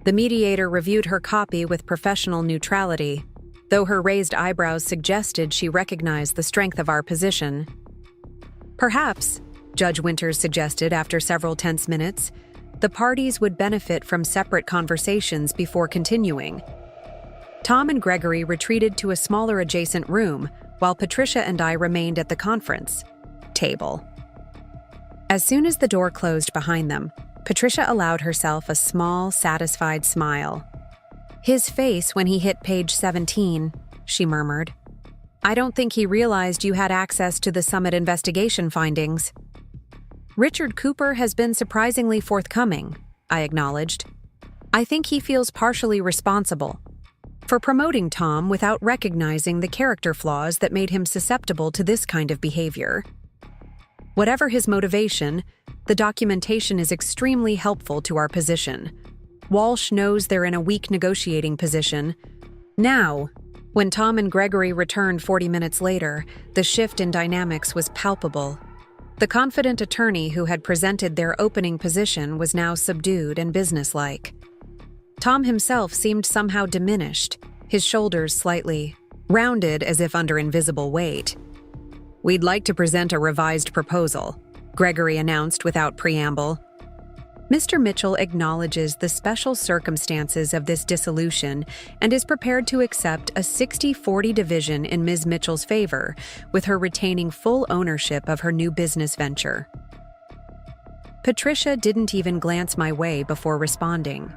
The mediator reviewed her copy with professional neutrality, though her raised eyebrows suggested she recognized the strength of our position. Perhaps, Judge Winters suggested after several tense minutes, the parties would benefit from separate conversations before continuing. Tom and Gregory retreated to a smaller adjacent room, while Patricia and I remained at the conference table. As soon as the door closed behind them, Patricia allowed herself a small, satisfied smile. "His face when he hit page 17, she murmured. "I don't think he realized you had access to the Summit investigation findings." "Richard Cooper has been surprisingly forthcoming," I acknowledged. "I think he feels partially responsible for promoting Tom without recognizing the character flaws that made him susceptible to this kind of behavior. Whatever his motivation, the documentation is extremely helpful to our position. Walsh knows they're in a weak negotiating position. Now, when Tom and Gregory returned 40 minutes later, the shift in dynamics was palpable. The confident attorney who had presented their opening position was now subdued and businesslike. Tom himself seemed somehow diminished, his shoulders slightly rounded as if under invisible weight. "We'd like to present a revised proposal," Gregory announced without preamble. Mr. Mitchell acknowledges the special circumstances of this dissolution and is prepared to accept a 60-40 division in Ms. Mitchell's favor, with her retaining full ownership of her new business venture. Patricia didn't even glance my way before responding.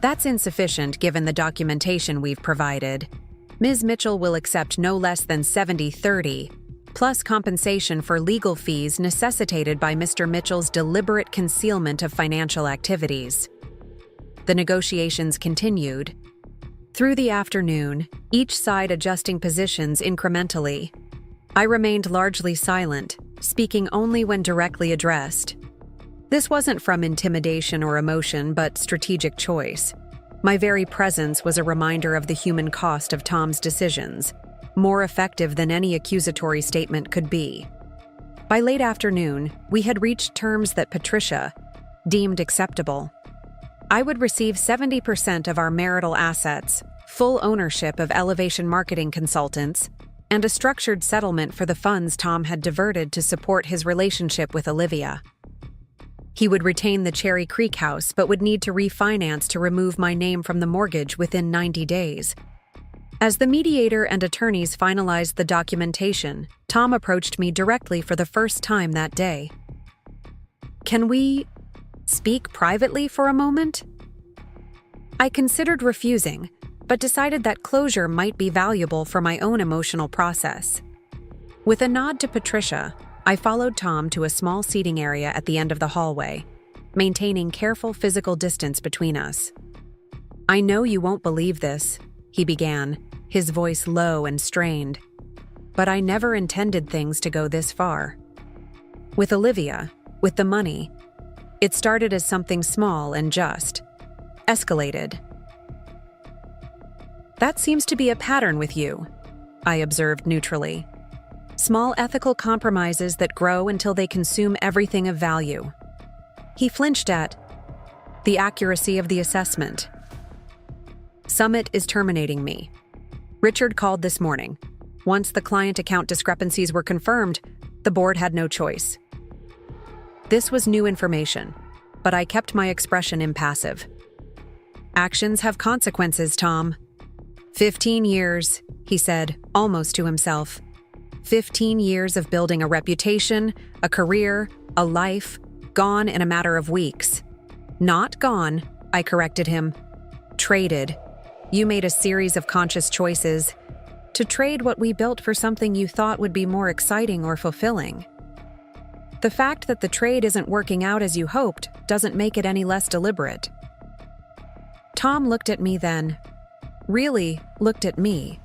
"That's insufficient given the documentation we've provided. Ms. Mitchell will accept no less than 70-30, plus compensation for legal fees necessitated by Mr. Mitchell's deliberate concealment of financial activities." The negotiations continued. Through the afternoon, each side adjusting positions incrementally. I remained largely silent, speaking only when directly addressed. This wasn't from intimidation or emotion, but strategic choice. My very presence was a reminder of the human cost of Tom's decisions, more effective than any accusatory statement could be. By late afternoon, we had reached terms that Patricia deemed acceptable. I would receive 70% of our marital assets, full ownership of Elevation Marketing Consultants, and a structured settlement for the funds Tom had diverted to support his relationship with Olivia. He would retain the Cherry Creek house but would need to refinance to remove my name from the mortgage within 90 days. As the mediator and attorneys finalized the documentation, Tom approached me directly for the first time that day. "Can we speak privately for a moment?" I considered refusing, but decided that closure might be valuable for my own emotional process. With a nod to Patricia, I followed Tom to a small seating area at the end of the hallway, maintaining careful physical distance between us. "I know you won't believe this," he began, his voice low and strained. "But I never intended things to go this far. With Olivia, with the money, it started as something small and just escalated." "That seems to be a pattern with you," I observed neutrally. "Small ethical compromises that grow until they consume everything of value." He flinched at the accuracy of the assessment. "Summit is terminating me. Richard called this morning. Once the client account discrepancies were confirmed, the board had no choice." This was new information, but I kept my expression impassive. "Actions have consequences, Tom." 15 years, he said, almost to himself. 15 years of building a reputation, a career, a life, gone in a matter of weeks. "Not gone," I corrected him. "Traded. You made a series of conscious choices to trade what we built for something you thought would be more exciting or fulfilling. The fact that the trade isn't working out as you hoped doesn't make it any less deliberate." Tom looked at me then, really looked at me,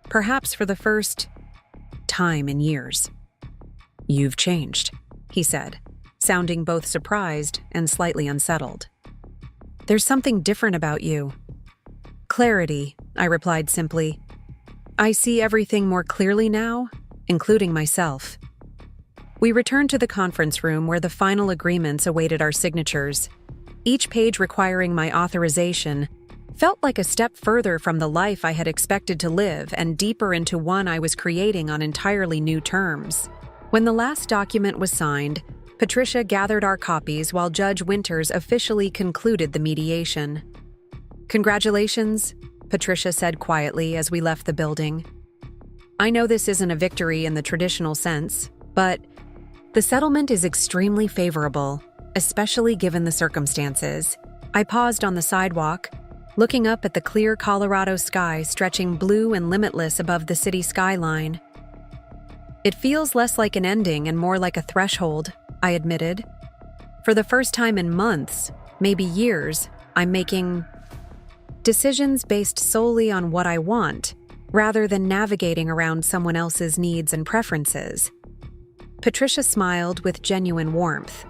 perhaps for the first time in years. "You've changed," he said, sounding both surprised and slightly unsettled. "There's something different about you." "Clarity," I replied simply. "I see everything more clearly now, including myself." We returned to the conference room where the final agreements awaited our signatures. Each page requiring my authorization felt like a step further from the life I had expected to live and deeper into one I was creating on entirely new terms. When the last document was signed, Patricia gathered our copies while Judge Winters officially concluded the mediation. "Congratulations," Patricia said quietly as we left the building. "I know this isn't a victory in the traditional sense, but the settlement is extremely favorable, especially given the circumstances." I paused on the sidewalk, looking up at the clear Colorado sky stretching blue and limitless above the city skyline. "It feels less like an ending and more like a threshold," I admitted. "For the first time in months, maybe years, I'm making decisions based solely on what I want, rather than navigating around someone else's needs and preferences." Patricia smiled with genuine warmth.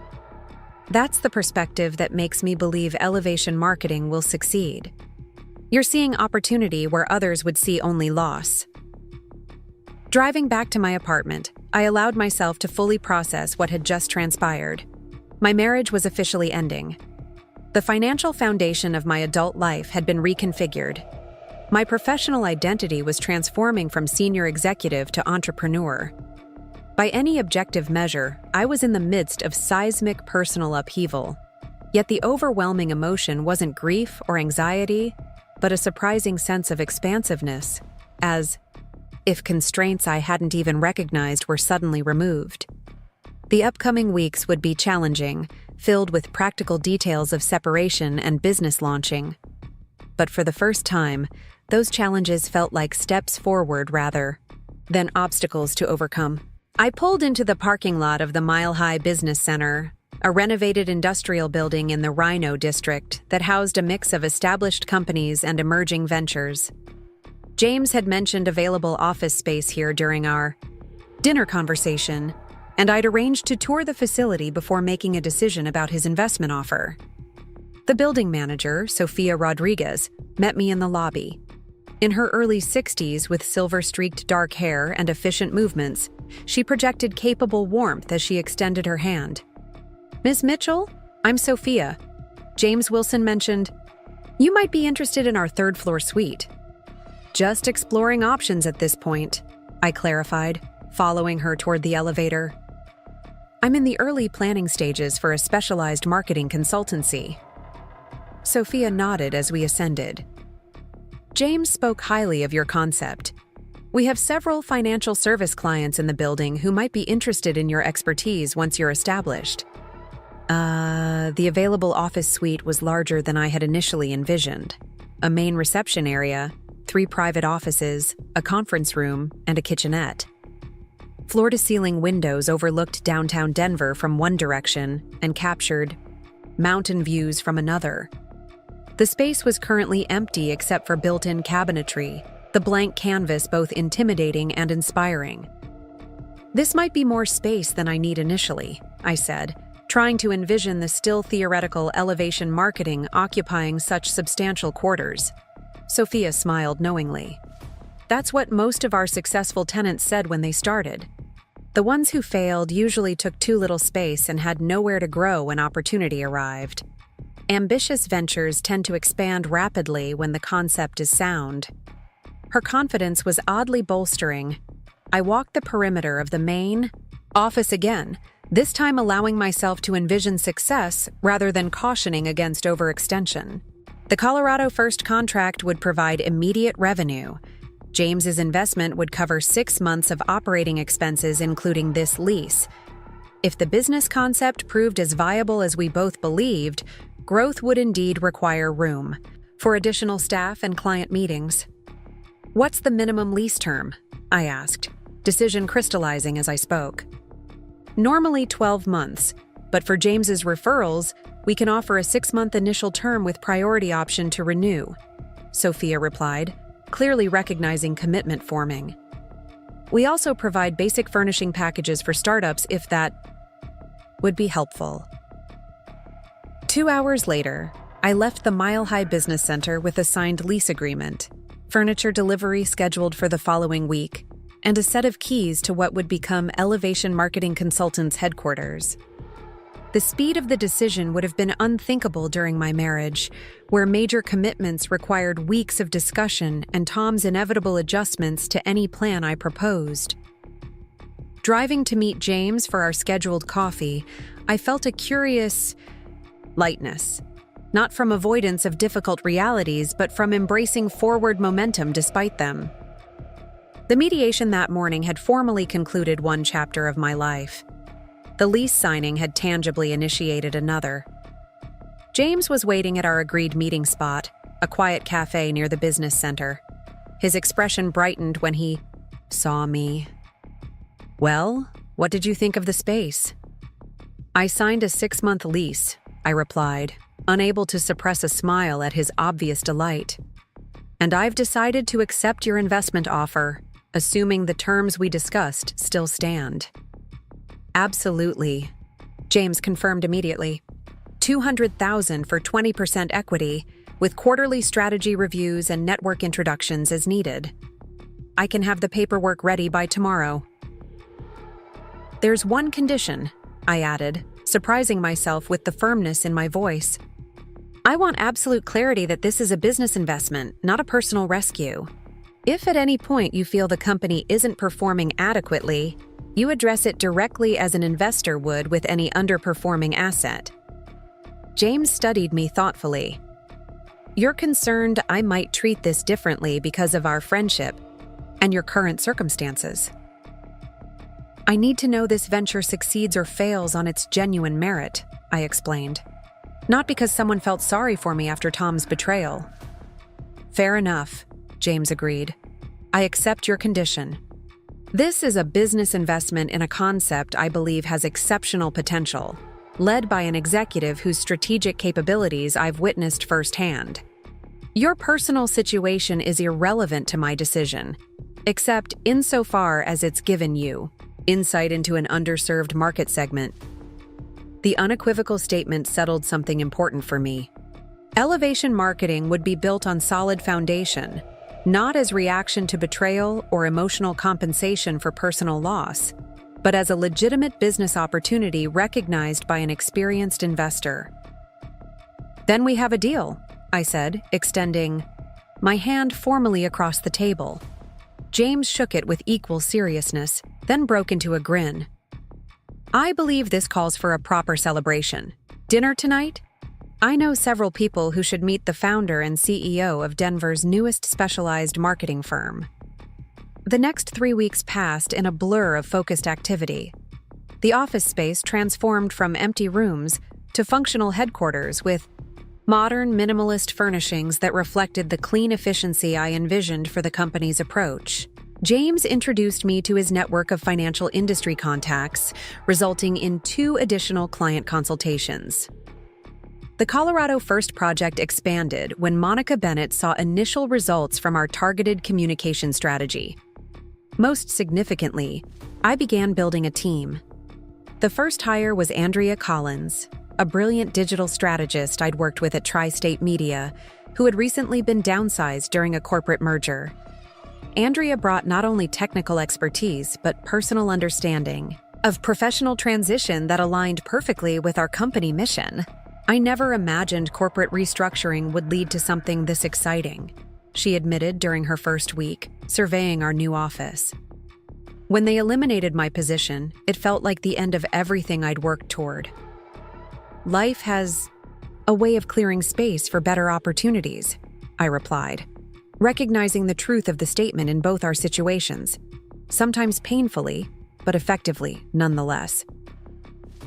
"That's the perspective that makes me believe elevation marketing will succeed. You're seeing opportunity where others would see only loss." Driving back to my apartment, I allowed myself to fully process what had just transpired. My marriage was officially ending. The financial foundation of my adult life had been reconfigured. My professional identity was transforming from senior executive to entrepreneur. By any objective measure, I was in the midst of seismic personal upheaval. Yet the overwhelming emotion wasn't grief or anxiety, but a surprising sense of expansiveness, as if constraints I hadn't even recognized were suddenly removed. The upcoming weeks would be challenging, filled with practical details of separation and business launching. But for the first time, those challenges felt like steps forward rather than obstacles to overcome. I pulled into the parking lot of the Mile High Business Center, a renovated industrial building in the Rhino district that housed a mix of established companies and emerging ventures. James had mentioned available office space here during our dinner conversation, and I'd arranged to tour the facility before making a decision about his investment offer. The building manager, Sophia Rodriguez, met me in the lobby. In her early 60s, with silver-streaked dark hair and efficient movements, she projected capable warmth as she extended her hand. "Ms. Mitchell, I'm Sophia. James Wilson mentioned, you might be interested in our third-floor suite." "Just exploring options at this point," I clarified, following her toward the elevator. "I'm in the early planning stages for a specialized marketing consultancy." Sophia nodded as we ascended. "James spoke highly of your concept. We have several financial service clients in the building who might be interested in your expertise once you're established." The available office suite was larger than I had initially envisioned. A main reception area, 3 private offices, a conference room, and a kitchenette. Floor-to-ceiling windows overlooked downtown Denver from one direction and captured mountain views from another. The space was currently empty except for built-in cabinetry, the blank canvas both intimidating and inspiring. "This might be more space than I need initially," I said, trying to envision the still theoretical elevation marketing occupying such substantial quarters. Sophia smiled knowingly. "That's what most of our successful tenants said when they started. The ones who failed usually took too little space and had nowhere to grow when opportunity arrived. Ambitious ventures tend to expand rapidly when the concept is sound." Her confidence was oddly bolstering. I walked the perimeter of the main office again, this time allowing myself to envision success rather than cautioning against overextension. The Colorado First contract would provide immediate revenue. James's investment would cover 6 months of operating expenses, including this lease. If the business concept proved as viable as we both believed, growth would indeed require room for additional staff and client meetings. "What's the minimum lease term?" I asked, decision crystallizing as I spoke. "Normally 12 months, but for James's referrals, we can offer a 6-month initial term with priority option to renew," Sophia replied, clearly recognizing commitment forming. We also provide basic furnishing packages for startups if that would be helpful. 2 hours later, I left the Mile High Business Center with a signed lease agreement, furniture delivery scheduled for the following week, and a set of keys to what would become Elevation Marketing Consultants' headquarters. The speed of the decision would have been unthinkable during my marriage, where major commitments required weeks of discussion and Tom's inevitable adjustments to any plan I proposed. Driving to meet James for our scheduled coffee, I felt a curious lightness, not from avoidance of difficult realities, but from embracing forward momentum despite them. The mediation that morning had formally concluded one chapter of my life. The lease signing had tangibly initiated another. James was waiting at our agreed meeting spot, a quiet cafe near the business center. His expression brightened when he saw me. "Well, what did you think of the space?" "I signed a 6-month lease," I replied, unable to suppress a smile at his obvious delight. "And I've decided to accept your investment offer, assuming the terms we discussed still stand." "Absolutely," James confirmed immediately. $200,000 for 20% equity, with quarterly strategy reviews and network introductions as needed. I can have the paperwork ready by tomorrow. "There's one condition," I added, surprising myself with the firmness in my voice. "I want absolute clarity that this is a business investment, not a personal rescue. If at any point you feel the company isn't performing adequately, you address it directly as an investor would with any underperforming asset." James studied me thoughtfully. "You're concerned I might treat this differently because of our friendship and your current circumstances. I need to know this venture succeeds or fails on its genuine merit," I explained. "Not because someone felt sorry for me after Tom's betrayal." "Fair enough," James agreed. "I accept your condition. This is a business investment in a concept I believe has exceptional potential, led by an executive whose strategic capabilities I've witnessed firsthand. Your personal situation is irrelevant to my decision, except insofar as it's given you insight into an underserved market segment." The unequivocal statement settled something important for me. Elevation marketing would be built on solid foundation, not as reaction to betrayal or emotional compensation for personal loss, but as a legitimate business opportunity recognized by an experienced investor. "Then we have a deal," I said, extending my hand formally across the table. James shook it with equal seriousness, then broke into a grin. "I believe this calls for a proper celebration. Dinner tonight? I know several people who should meet the founder and CEO of Denver's newest specialized marketing firm." The next 3 weeks passed in a blur of focused activity. The office space transformed from empty rooms to functional headquarters with modern, minimalist furnishings that reflected the clean efficiency I envisioned for the company's approach. James introduced me to his network of financial industry contacts, resulting in 2 additional client consultations. The Colorado First project expanded when Monica Bennett saw initial results from our targeted communication strategy. Most significantly, I began building a team. The first hire was Andrea Collins, a brilliant digital strategist I'd worked with at Tri-State Media, who had recently been downsized during a corporate merger. Andrea brought not only technical expertise, but personal understanding of professional transition that aligned perfectly with our company mission. "I never imagined corporate restructuring would lead to something this exciting," she admitted during her first week, surveying our new office. "When they eliminated my position, it felt like the end of everything I'd worked toward. Life has a way of clearing space for better opportunities," I replied, recognizing the truth of the statement in both our situations, sometimes painfully, but effectively nonetheless.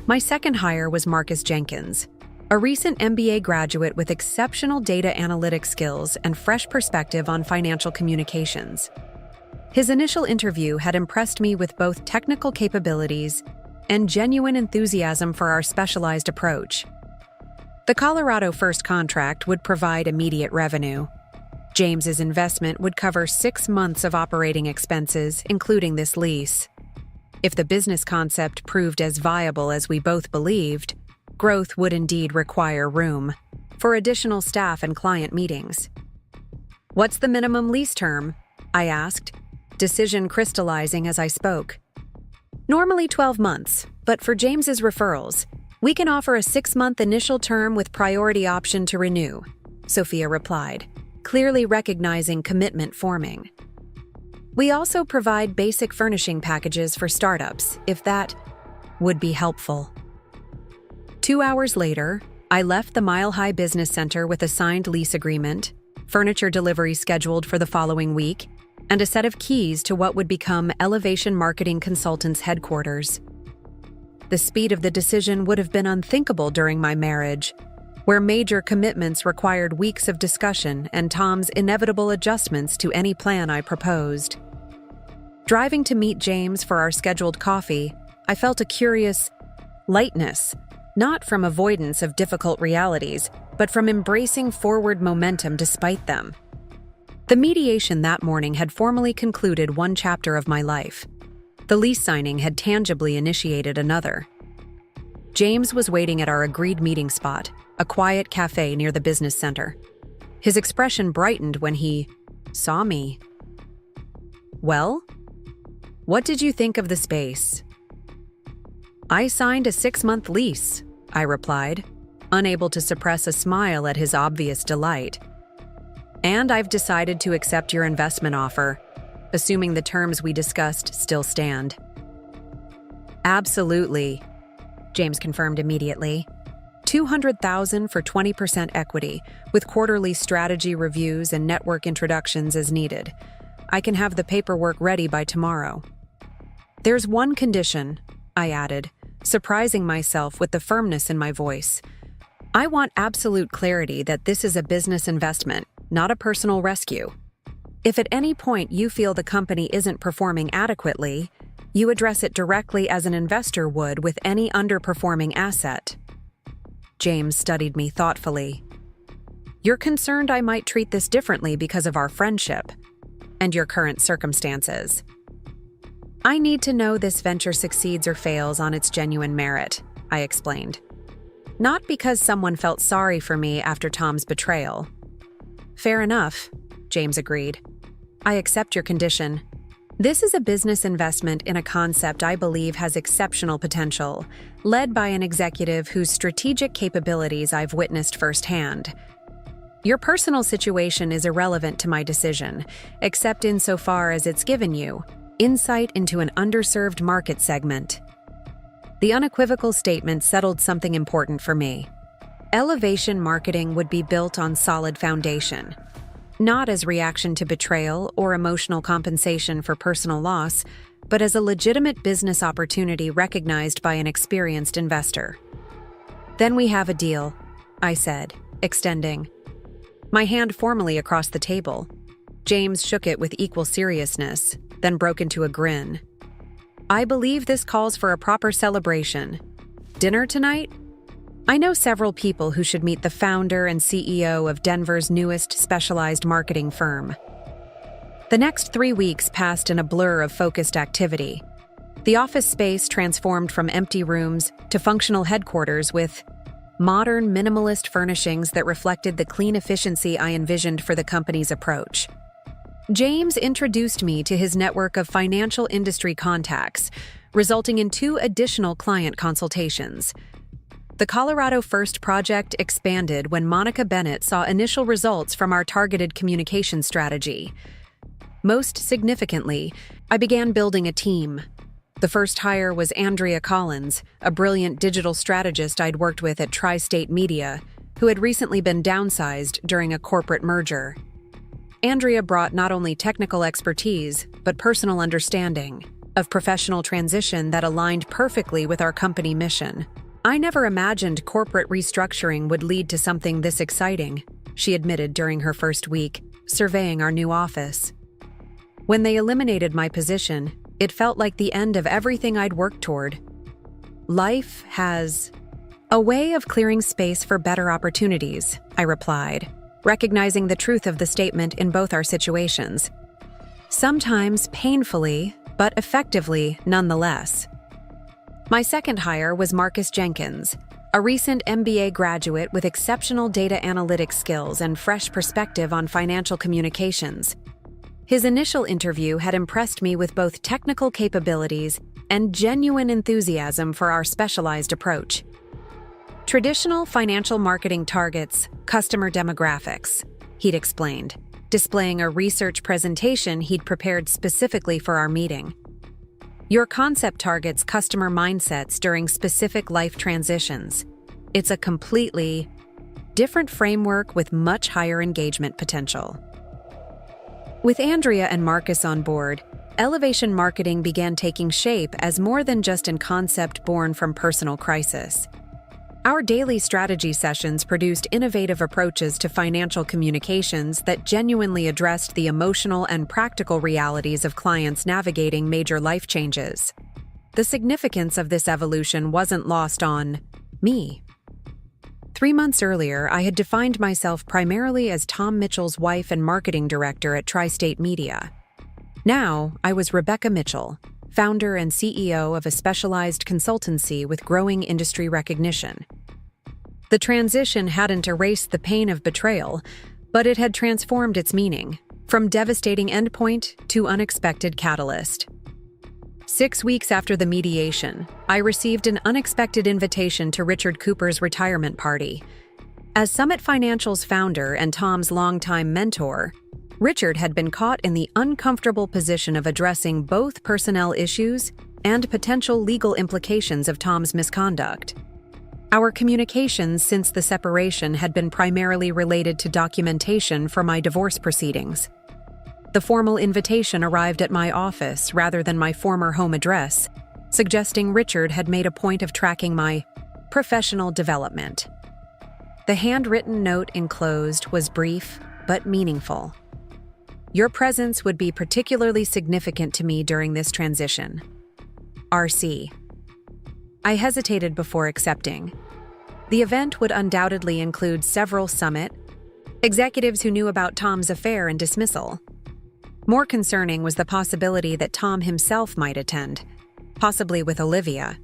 My second hire was Marcus Jenkins, a recent MBA graduate with exceptional data analytics skills and fresh perspective on financial communications. His initial interview had impressed me with both technical capabilities and genuine enthusiasm for our specialized approach. The Colorado First contract would provide immediate revenue. James's investment would cover 6 months of operating expenses, including this lease. If the business concept proved as viable as we both believed, growth would indeed require room for additional staff and client meetings. "What's the minimum lease term?" I asked, decision crystallizing as I spoke. "Normally 12 months, but for James's referrals, we can offer a 6-month initial term with priority option to renew," Sophia replied, clearly recognizing commitment forming. "We also provide basic furnishing packages for startups, if that would be helpful." 2 hours later, I left the Mile High Business Center with a signed lease agreement, furniture delivery scheduled for the following week, and a set of keys to what would become Elevation Marketing Consultants' headquarters. The speed of the decision would have been unthinkable during my marriage, where major commitments required weeks of discussion and Tom's inevitable adjustments to any plan I proposed. Driving to meet James for our scheduled coffee, I felt a curious lightness, not from avoidance of difficult realities, but from embracing forward momentum despite them. The mediation that morning had formally concluded one chapter of my life. The lease signing had tangibly initiated another. James was waiting at our agreed meeting spot, a quiet cafe near the business center. His expression brightened when he saw me. "Well, what did you think of the space?" "I signed a 6-month lease," I replied, unable to suppress a smile at his obvious delight. "And I've decided to accept your investment offer, assuming the terms we discussed still stand." "Absolutely," James confirmed immediately. $200,000 for 20% equity, with quarterly strategy reviews and network introductions as needed. I can have the paperwork ready by tomorrow. "There's one condition," I added, surprising myself with the firmness in my voice. "I want absolute clarity that this is a business investment, not a personal rescue. If at any point you feel the company isn't performing adequately, you address it directly as an investor would with any underperforming asset." James studied me thoughtfully. "You're concerned I might treat this differently because of our friendship and your current circumstances. I need to know this venture succeeds or fails on its genuine merit," I explained. "Not because someone felt sorry for me after Tom's betrayal." "Fair enough," James agreed. "I accept your condition. This is a business investment in a concept I believe has exceptional potential, led by an executive whose strategic capabilities I've witnessed firsthand. Your personal situation is irrelevant to my decision, except insofar as it's given you insight into an underserved market segment." The unequivocal statement settled something important for me. Elevation marketing would be built on solid foundation, not as reaction to betrayal or emotional compensation for personal loss, but as a legitimate business opportunity recognized by an experienced investor. "Then we have a deal," I said, extending my hand formally across the table. James shook it with equal seriousness, then broke into a grin. "I believe this calls for a proper celebration. Dinner tonight? I know several people who should meet the founder and CEO of Denver's newest specialized marketing firm." The next 3 weeks passed in a blur of focused activity. The office space transformed from empty rooms to functional headquarters with modern, minimalist furnishings that reflected the clean efficiency I envisioned for the company's approach. James introduced me to his network of financial industry contacts, resulting in 2 additional client consultations. The Colorado First project expanded when Monica Bennett saw initial results from our targeted communication strategy. Most significantly, I began building a team. The first hire was Andrea Collins, a brilliant digital strategist I'd worked with at Tri-State Media, who had recently been downsized during a corporate merger. Andrea brought not only technical expertise, but personal understanding of professional transition that aligned perfectly with our company mission. "I never imagined corporate restructuring would lead to something this exciting," she admitted during her first week, surveying our new office. "When they eliminated my position, it felt like the end of everything I'd worked toward. Life has a way of clearing space for better opportunities," I replied, recognizing the truth of the statement in both our situations. Sometimes painfully, but effectively nonetheless. My second hire was Marcus Jenkins, a recent MBA graduate with exceptional data analytics skills and fresh perspective on financial communications. His initial interview had impressed me with both technical capabilities and genuine enthusiasm for our specialized approach. Traditional financial marketing targets customer demographics, he'd explained, displaying a research presentation he'd prepared specifically for our meeting. Your concept targets customer mindsets during specific life transitions. It's a completely different framework with much higher engagement potential. With Andrea and Marcus on board, elevation marketing began taking shape as more than just a concept born from personal crisis. Our daily strategy sessions produced innovative approaches to financial communications that genuinely addressed the emotional and practical realities of clients navigating major life changes. The significance of this evolution wasn't lost on me. 3 months earlier, I had defined myself primarily as Tom Mitchell's wife and marketing director at Tri-State Media. Now, I was Rebecca Mitchell, founder and CEO of a specialized consultancy with growing industry recognition. The transition hadn't erased the pain of betrayal, but it had transformed its meaning, from devastating endpoint to unexpected catalyst. 6 weeks after the mediation, I received an unexpected invitation to Richard Cooper's retirement party. As Summit Financial's founder and Tom's longtime mentor, Richard had been caught in the uncomfortable position of addressing both personnel issues and potential legal implications of Tom's misconduct. Our communications since the separation had been primarily related to documentation for my divorce proceedings. The formal invitation arrived at my office rather than my former home address, suggesting Richard had made a point of tracking my professional development. The handwritten note enclosed was brief but meaningful. Your presence would be particularly significant to me during this transition. RC. I hesitated before accepting. The event would undoubtedly include several Summit executives who knew about Tom's affair and dismissal. More concerning was the possibility that Tom himself might attend, possibly with Olivia.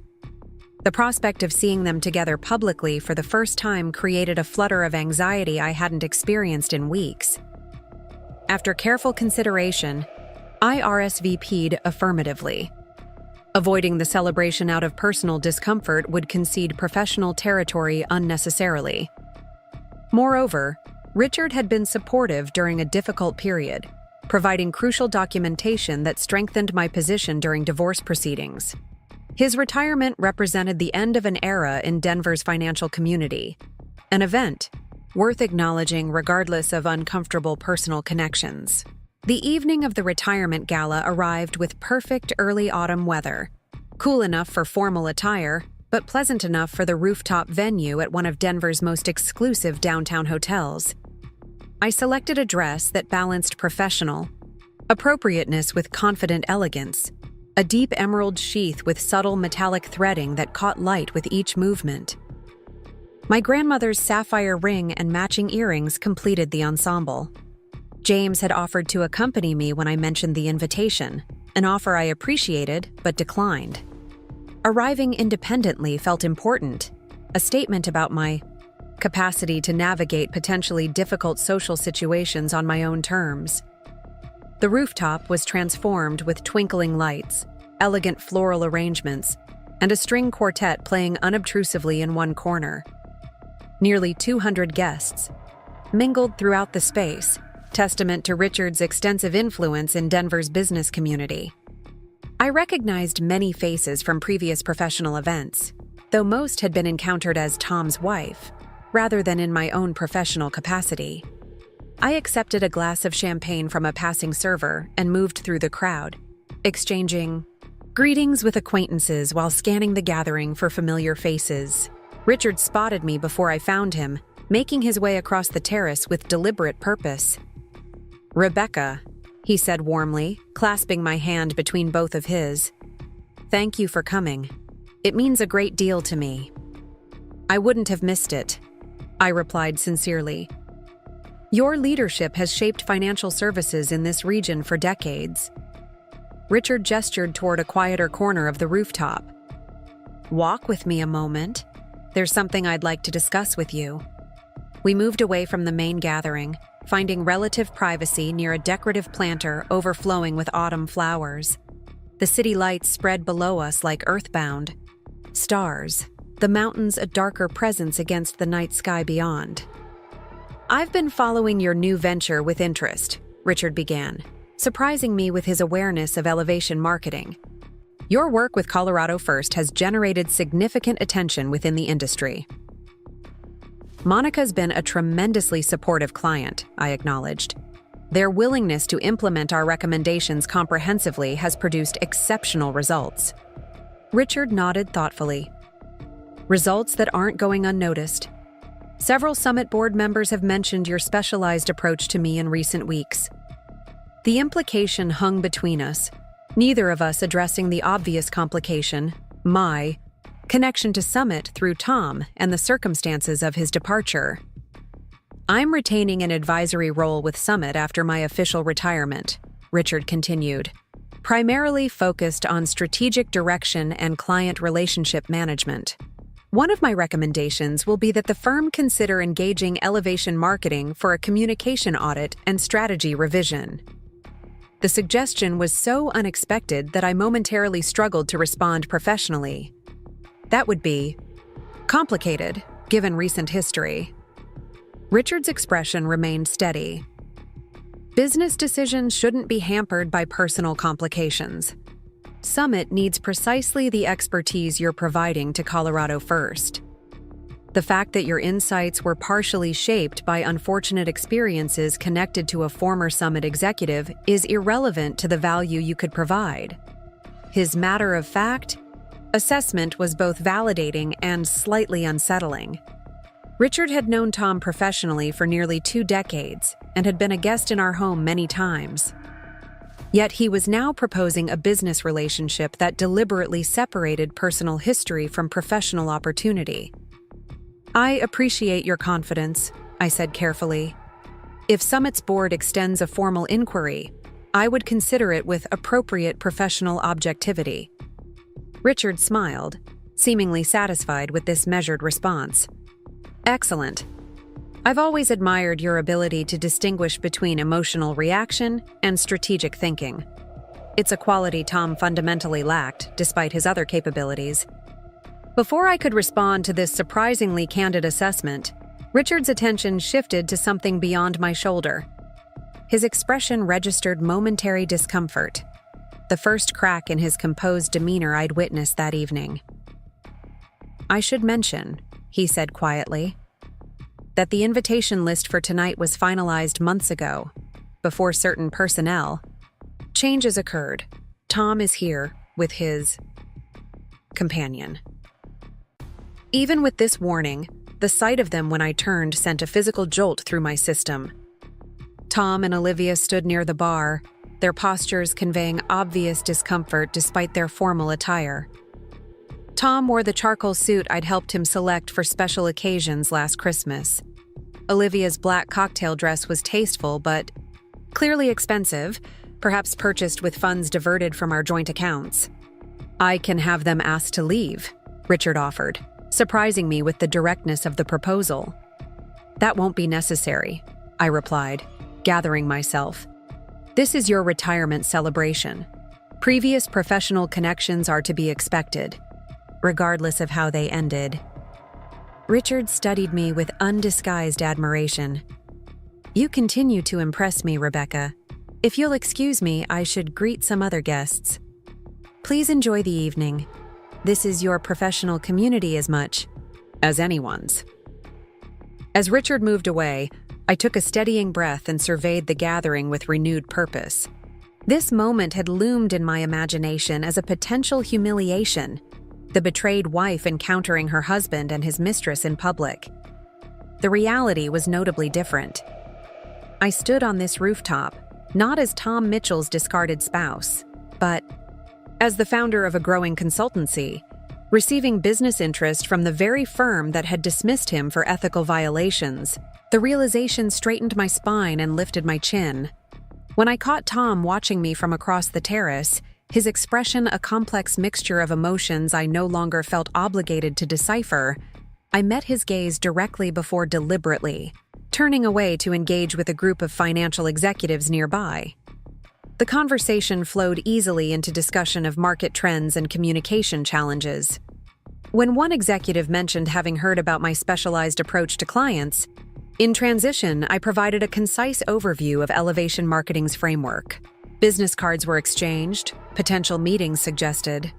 The prospect of seeing them together publicly for the first time created a flutter of anxiety I hadn't experienced in weeks. After careful consideration, I RSVP'd affirmatively. Avoiding the celebration out of personal discomfort would concede professional territory unnecessarily. Moreover, Richard had been supportive during a difficult period, providing crucial documentation that strengthened my position during divorce proceedings. His retirement represented the end of an era in Denver's financial community, an event worth acknowledging regardless of uncomfortable personal connections. The evening of the retirement gala arrived with perfect early autumn weather, cool enough for formal attire, but pleasant enough for the rooftop venue at one of Denver's most exclusive downtown hotels. I selected a dress that balanced professional appropriateness with confident elegance, a deep emerald sheath with subtle metallic threading that caught light with each movement. My grandmother's sapphire ring and matching earrings completed the ensemble. James had offered to accompany me when I mentioned the invitation, an offer I appreciated but declined. Arriving independently felt important, a statement about my capacity to navigate potentially difficult social situations on my own terms. The rooftop was transformed with twinkling lights, elegant floral arrangements, and a string quartet playing unobtrusively in one corner. Nearly 200 guests mingled throughout the space, testament to Richard's extensive influence in Denver's business community. I recognized many faces from previous professional events, though most had been encountered as Tom's wife, rather than in my own professional capacity. I accepted a glass of champagne from a passing server and moved through the crowd, exchanging greetings with acquaintances while scanning the gathering for familiar faces. Richard spotted me before I found him, making his way across the terrace with deliberate purpose. "Rebecca," he said warmly, clasping my hand between both of his. "Thank you for coming. It means a great deal to me." "I wouldn't have missed it," I replied sincerely. Your leadership has shaped financial services in this region for decades. Richard gestured toward a quieter corner of the rooftop. Walk with me a moment. There's something I'd like to discuss with you. We moved away from the main gathering, finding relative privacy near a decorative planter overflowing with autumn flowers. The city lights spread below us like earthbound. Stars, the mountains a darker presence against the night sky beyond. I've been following your new venture with interest, Richard began, surprising me with his awareness of elevation marketing. Your work with Colorado First has generated significant attention within the industry. Monica's been a tremendously supportive client, I acknowledged. Their willingness to implement our recommendations comprehensively has produced exceptional results. Richard nodded thoughtfully. Results that aren't going unnoticed. Several Summit board members have mentioned your specialized approach to me in recent weeks. The implication hung between us, neither of us addressing the obvious complication, my connection to Summit through Tom and the circumstances of his departure. I'm retaining an advisory role with Summit after my official retirement, Richard continued, primarily focused on strategic direction and client relationship management. One of my recommendations will be that the firm consider engaging Elevation Marketing for a communication audit and strategy revision. The suggestion was so unexpected that I momentarily struggled to respond professionally. That would be complicated, given recent history. Richard's expression remained steady. Business decisions shouldn't be hampered by personal complications. Summit needs precisely the expertise you're providing to Colorado First. The fact that your insights were partially shaped by unfortunate experiences connected to a former Summit executive is irrelevant to the value you could provide. His matter-of-fact assessment was both validating and slightly unsettling. Richard had known Tom professionally for nearly 2 decades and had been a guest in our home many times. Yet he was now proposing a business relationship that deliberately separated personal history from professional opportunity. I appreciate your confidence, I said carefully. If Summit's board extends a formal inquiry, I would consider it with appropriate professional objectivity. Richard smiled, seemingly satisfied with this measured response. Excellent. I've always admired your ability to distinguish between emotional reaction and strategic thinking. It's a quality Tom fundamentally lacked, despite his other capabilities. Before I could respond to this surprisingly candid assessment, Richard's attention shifted to something beyond my shoulder. His expression registered momentary discomfort, the first crack in his composed demeanor I'd witnessed that evening. I should mention, he said quietly, that the invitation list for tonight was finalized months ago, before certain personnel changes occurred. Tom is here with his companion. Even with this warning, the sight of them when I turned sent a physical jolt through my system. Tom and Olivia stood near the bar, their postures conveying obvious discomfort despite their formal attire. Tom wore the charcoal suit I'd helped him select for special occasions last Christmas. Olivia's black cocktail dress was tasteful but clearly expensive, perhaps purchased with funds diverted from our joint accounts. I can have them asked to leave, Richard offered, surprising me with the directness of the proposal. That won't be necessary, I replied, gathering myself. This is your retirement celebration. Previous professional connections are to be expected, regardless of how they ended. Richard studied me with undisguised admiration. You continue to impress me, Rebecca. If you'll excuse me, I should greet some other guests. Please enjoy the evening. This is your professional community as much as anyone's. As Richard moved away, I took a steadying breath and surveyed the gathering with renewed purpose. This moment had loomed in my imagination as a potential humiliation, the betrayed wife encountering her husband and his mistress in public. The reality was notably different. I stood on this rooftop, not as Tom Mitchell's discarded spouse, but as the founder of a growing consultancy, receiving business interest from the very firm that had dismissed him for ethical violations. The realization straightened my spine and lifted my chin. When I caught Tom watching me from across the terrace, his expression a complex mixture of emotions I no longer felt obligated to decipher, I met his gaze directly before deliberately, turning away to engage with a group of financial executives nearby. The conversation flowed easily into discussion of market trends and communication challenges. When one executive mentioned having heard about my specialized approach to clients, in transition, I provided a concise overview of Elevation Marketing's framework. Business cards were exchanged, potential meetings suggested.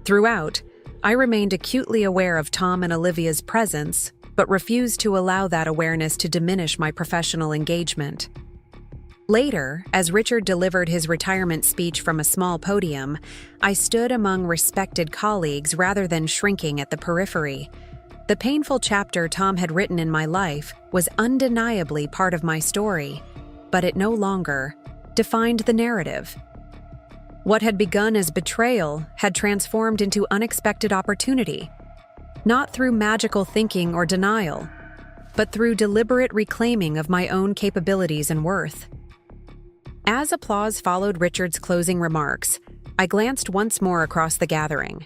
Throughout, I remained acutely aware of Tom and Olivia's presence, but refused to allow that awareness to diminish my professional engagement. Later, as Richard delivered his retirement speech from a small podium, I stood among respected colleagues rather than shrinking at the periphery. The painful chapter Tom had written in my life was undeniably part of my story, but it no longer defined the narrative. What had begun as betrayal had transformed into unexpected opportunity, not through magical thinking or denial, but through deliberate reclaiming of my own capabilities and worth. As applause followed Richard's closing remarks, I glanced once more across the gathering.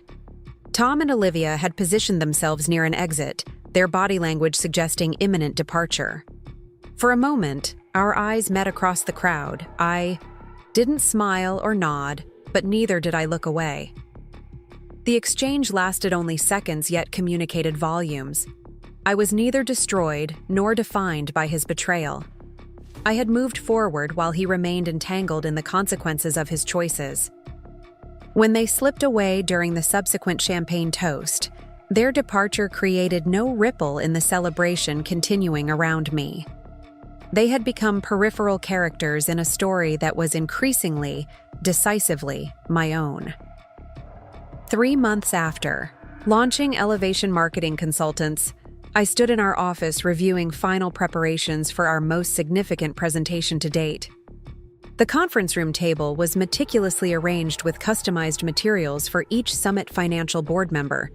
Tom and Olivia had positioned themselves near an exit, their body language suggesting imminent departure. For a moment, our eyes met across the crowd. I didn't smile or nod, but neither did I look away. The exchange lasted only seconds, yet communicated volumes. I was neither destroyed nor defined by his betrayal. I had moved forward while he remained entangled in the consequences of his choices. When they slipped away during the subsequent champagne toast, their departure created no ripple in the celebration continuing around me. They had become peripheral characters in a story that was increasingly, decisively, my own. 3 months after, launching Elevation Marketing Consultants, I stood in our office reviewing final preparations for our most significant presentation to date. The conference room table was meticulously arranged with customized materials for each Summit Financial board member.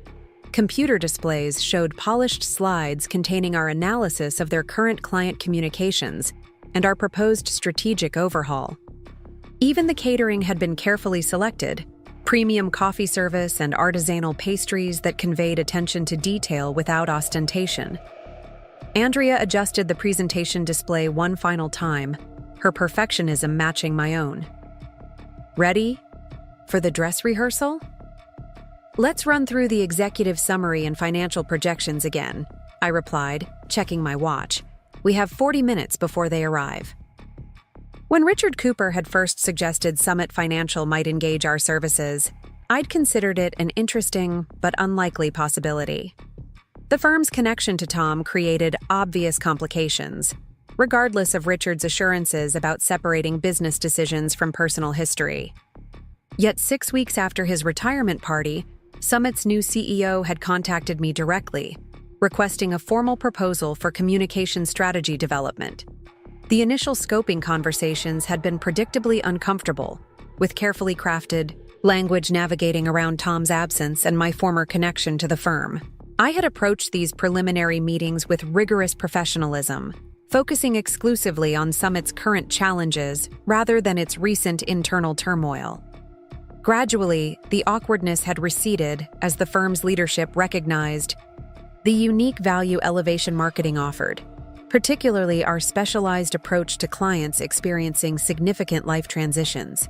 Computer displays showed polished slides containing our analysis of their current client communications and our proposed strategic overhaul. Even the catering had been carefully selected, premium coffee service and artisanal pastries that conveyed attention to detail without ostentation. Andrea adjusted the presentation display one final time, her perfectionism matching my own. Ready for the dress rehearsal? Let's run through the executive summary and financial projections again, I replied, checking my watch. We have 40 minutes before they arrive. When Richard Cooper had first suggested Summit Financial might engage our services, I'd considered it an interesting but unlikely possibility. The firm's connection to Tom created obvious complications, regardless of Richard's assurances about separating business decisions from personal history. Yet 6 weeks after his retirement party, Summit's new CEO had contacted me directly, requesting a formal proposal for communication strategy development. The initial scoping conversations had been predictably uncomfortable, with carefully crafted language navigating around Tom's absence and my former connection to the firm. I had approached these preliminary meetings with rigorous professionalism, focusing exclusively on Summit's current challenges rather than its recent internal turmoil. Gradually, the awkwardness had receded as the firm's leadership recognized the unique value Elevation Marketing offered, particularly our specialized approach to clients experiencing significant life transitions.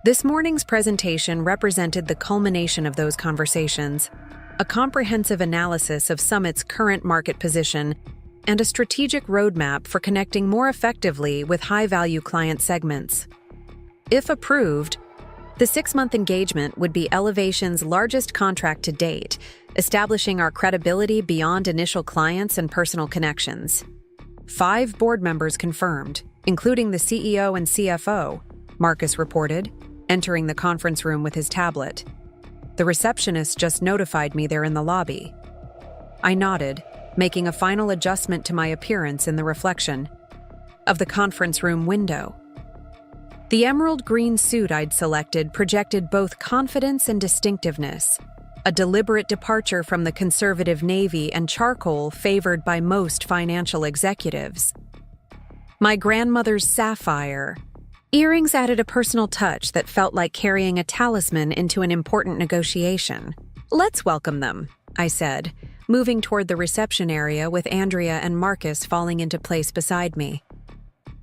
This morning's presentation represented the culmination of those conversations, a comprehensive analysis of Summit's current market position and a strategic roadmap for connecting more effectively with high-value client segments. If approved, the 6-month engagement would be Elevation's largest contract to date, establishing our credibility beyond initial clients and personal connections. 5 board members confirmed, including the CEO and CFO, Marcus reported, entering the conference room with his tablet. The receptionist just notified me they're in the lobby. I nodded, making a final adjustment to my appearance in the reflection of the conference room window. The emerald green suit I'd selected projected both confidence and distinctiveness, a deliberate departure from the conservative navy and charcoal favored by most financial executives. My grandmother's sapphire. Earrings added a personal touch that felt like carrying a talisman into an important negotiation. "Let's welcome them," I said, moving toward the reception area with Andrea and Marcus falling into place beside me.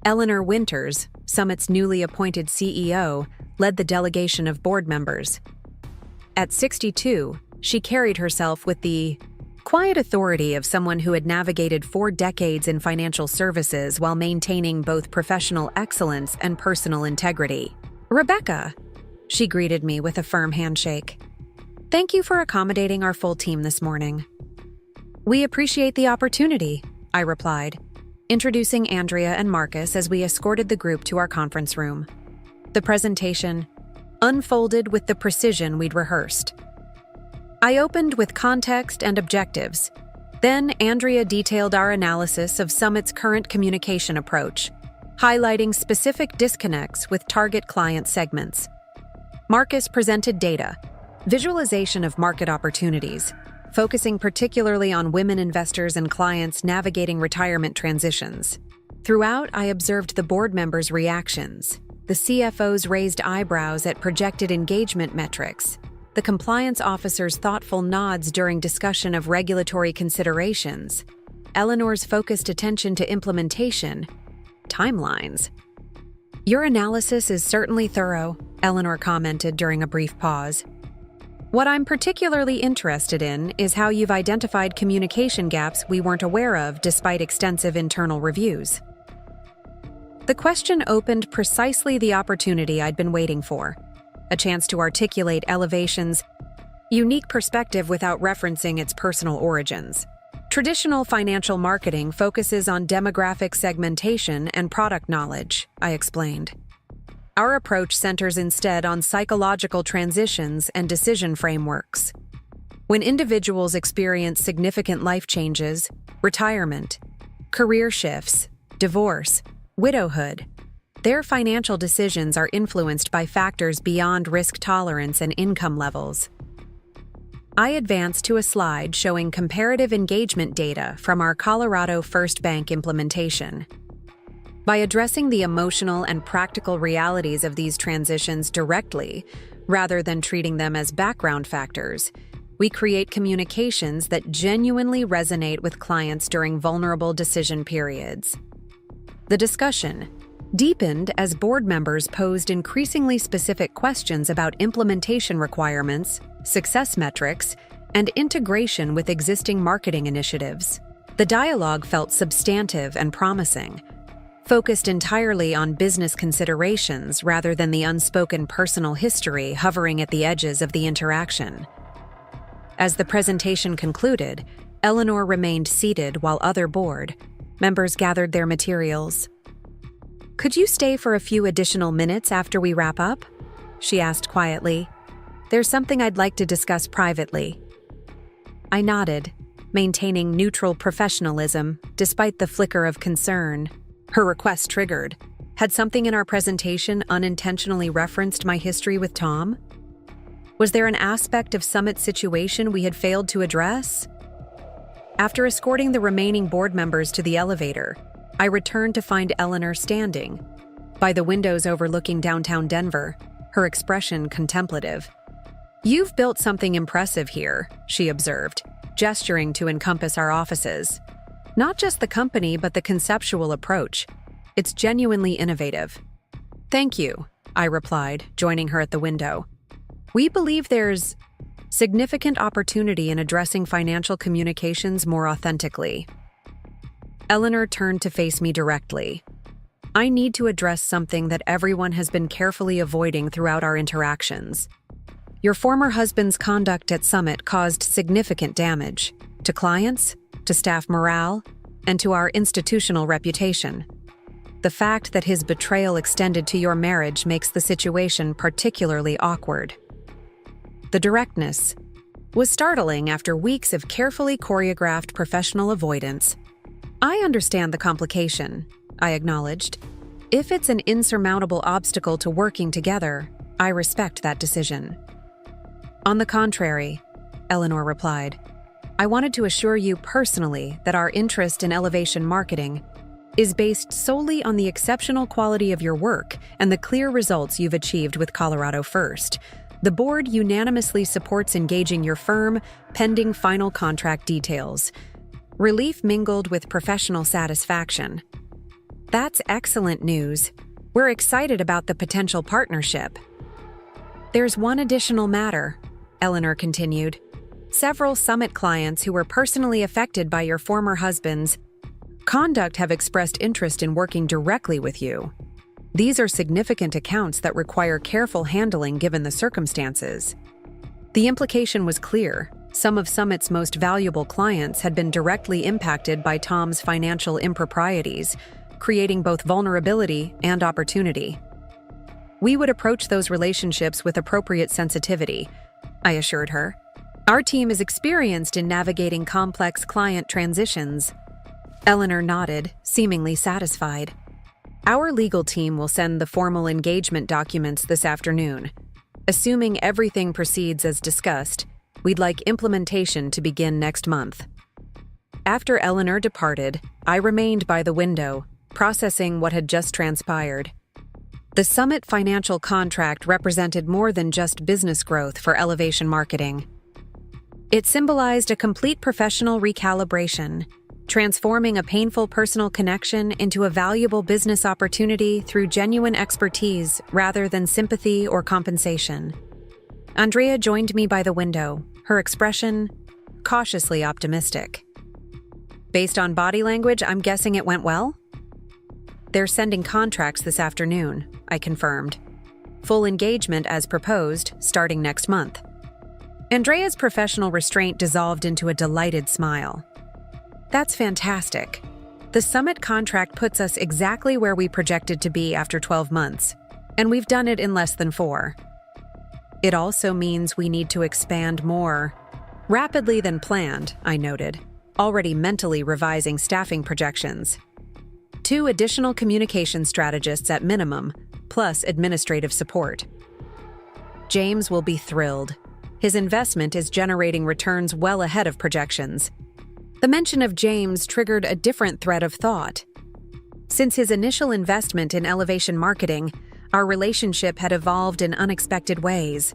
Eleanor Winters, Summit's newly appointed CEO, led the delegation of board members. At 62, she carried herself with the quiet authority of someone who had navigated 4 decades in financial services while maintaining both professional excellence and personal integrity. "Rebecca," she greeted me with a firm handshake. "Thank you for accommodating our full team this morning." "We appreciate the opportunity," I replied, introducing Andrea and Marcus as we escorted the group to our conference room. The presentation unfolded with the precision we'd rehearsed. I opened with context and objectives. Then Andrea detailed our analysis of Summit's current communication approach, highlighting specific disconnects with target client segments. Marcus presented data, visualization of market opportunities, focusing particularly on women investors and clients navigating retirement transitions. Throughout, I observed the board members' reactions, the CFO's raised eyebrows at projected engagement metrics, the compliance officer's thoughtful nods during discussion of regulatory considerations, Eleanor's focused attention to implementation, timelines. "Your analysis is certainly thorough," Eleanor commented during a brief pause. "What I'm particularly interested in is how you've identified communication gaps we weren't aware of despite extensive internal reviews." The question opened precisely the opportunity I'd been waiting for, a chance to articulate Elevation's unique perspective without referencing its personal origins. Traditional financial marketing focuses on demographic segmentation and product knowledge, I explained. Our approach centers instead on psychological transitions and decision frameworks. When individuals experience significant life changes, retirement, career shifts, divorce, widowhood, their financial decisions are influenced by factors beyond risk tolerance and income levels. I advanced to a slide showing comparative engagement data from our Colorado First Bank implementation. By addressing the emotional and practical realities of these transitions directly, rather than treating them as background factors, we create communications that genuinely resonate with clients during vulnerable decision periods. The discussion deepened as board members posed increasingly specific questions about implementation requirements, success metrics, and integration with existing marketing initiatives. The dialogue felt substantive and promising, focused entirely on business considerations rather than the unspoken personal history hovering at the edges of the interaction. As the presentation concluded, Eleanor remained seated while other board members gathered their materials. "Could you stay for a few additional minutes after we wrap up?" she asked quietly. "There's something I'd like to discuss privately." I nodded, maintaining neutral professionalism despite the flicker of concern her request triggered. Had something in our presentation unintentionally referenced my history with Tom? Was there an aspect of Summit's situation we had failed to address? After escorting the remaining board members to the elevator, I returned to find Eleanor standing by the windows overlooking downtown Denver, her expression contemplative. "You've built something impressive here," she observed, gesturing to encompass our offices. "Not just the company, but the conceptual approach. It's genuinely innovative." "Thank you," I replied, joining her at the window. "We believe there's significant opportunity in addressing financial communications more authentically." Eleanor turned to face me directly. "I need to address something that everyone has been carefully avoiding throughout our interactions. Your former husband's conduct at Summit caused significant damage to clients, to staff morale, and to our institutional reputation. The fact that his betrayal extended to your marriage makes the situation particularly awkward." The directness was startling after weeks of carefully choreographed professional avoidance. "I understand the complication," I acknowledged. "If it's an insurmountable obstacle to working together, I respect that decision." "On the contrary, Eleanor replied. I wanted to assure you personally that our interest in elevation marketing is based solely on the exceptional quality of your work and the clear results you've achieved with Colorado First. The board unanimously supports engaging your firm pending final contract details. Relief mingled with professional satisfaction. That's excellent news. We're excited about the potential partnership. There's one additional matter, Eleanor continued. Several Summit clients who were personally affected by your former husband's conduct have expressed interest in working directly with you. These are significant accounts that require careful handling given the circumstances. The implication was clear. Some of Summit's most valuable clients had been directly impacted by Tom's financial improprieties, creating both vulnerability and opportunity. We would approach those relationships with appropriate sensitivity, I assured her. Our team is experienced in navigating complex client transitions. Eleanor nodded, seemingly satisfied. Our legal team will send the formal engagement documents this afternoon. Assuming everything proceeds as discussed, we'd like implementation to begin next month. After Eleanor departed, I remained by the window, processing what had just transpired. The Summit financial contract represented more than just business growth for elevation marketing. It symbolized a complete professional recalibration, transforming a painful personal connection into a valuable business opportunity through genuine expertise rather than sympathy or compensation. Andrea joined me by the window, her expression cautiously optimistic. Based on body language, I'm guessing it went well? They're sending contracts this afternoon, I confirmed. Full engagement as proposed, starting next month. Andrea's professional restraint dissolved into a delighted smile. That's fantastic. The Summit contract puts us exactly where we projected to be after 12 months, and we've done it in less than 4. It also means we need to expand more rapidly than planned, I noted, already mentally revising staffing projections. 2 additional communication strategists at minimum, plus administrative support. James will be thrilled. His investment is generating returns well ahead of projections. The mention of James triggered a different thread of thought. Since his initial investment in elevation marketing, our relationship had evolved in unexpected ways.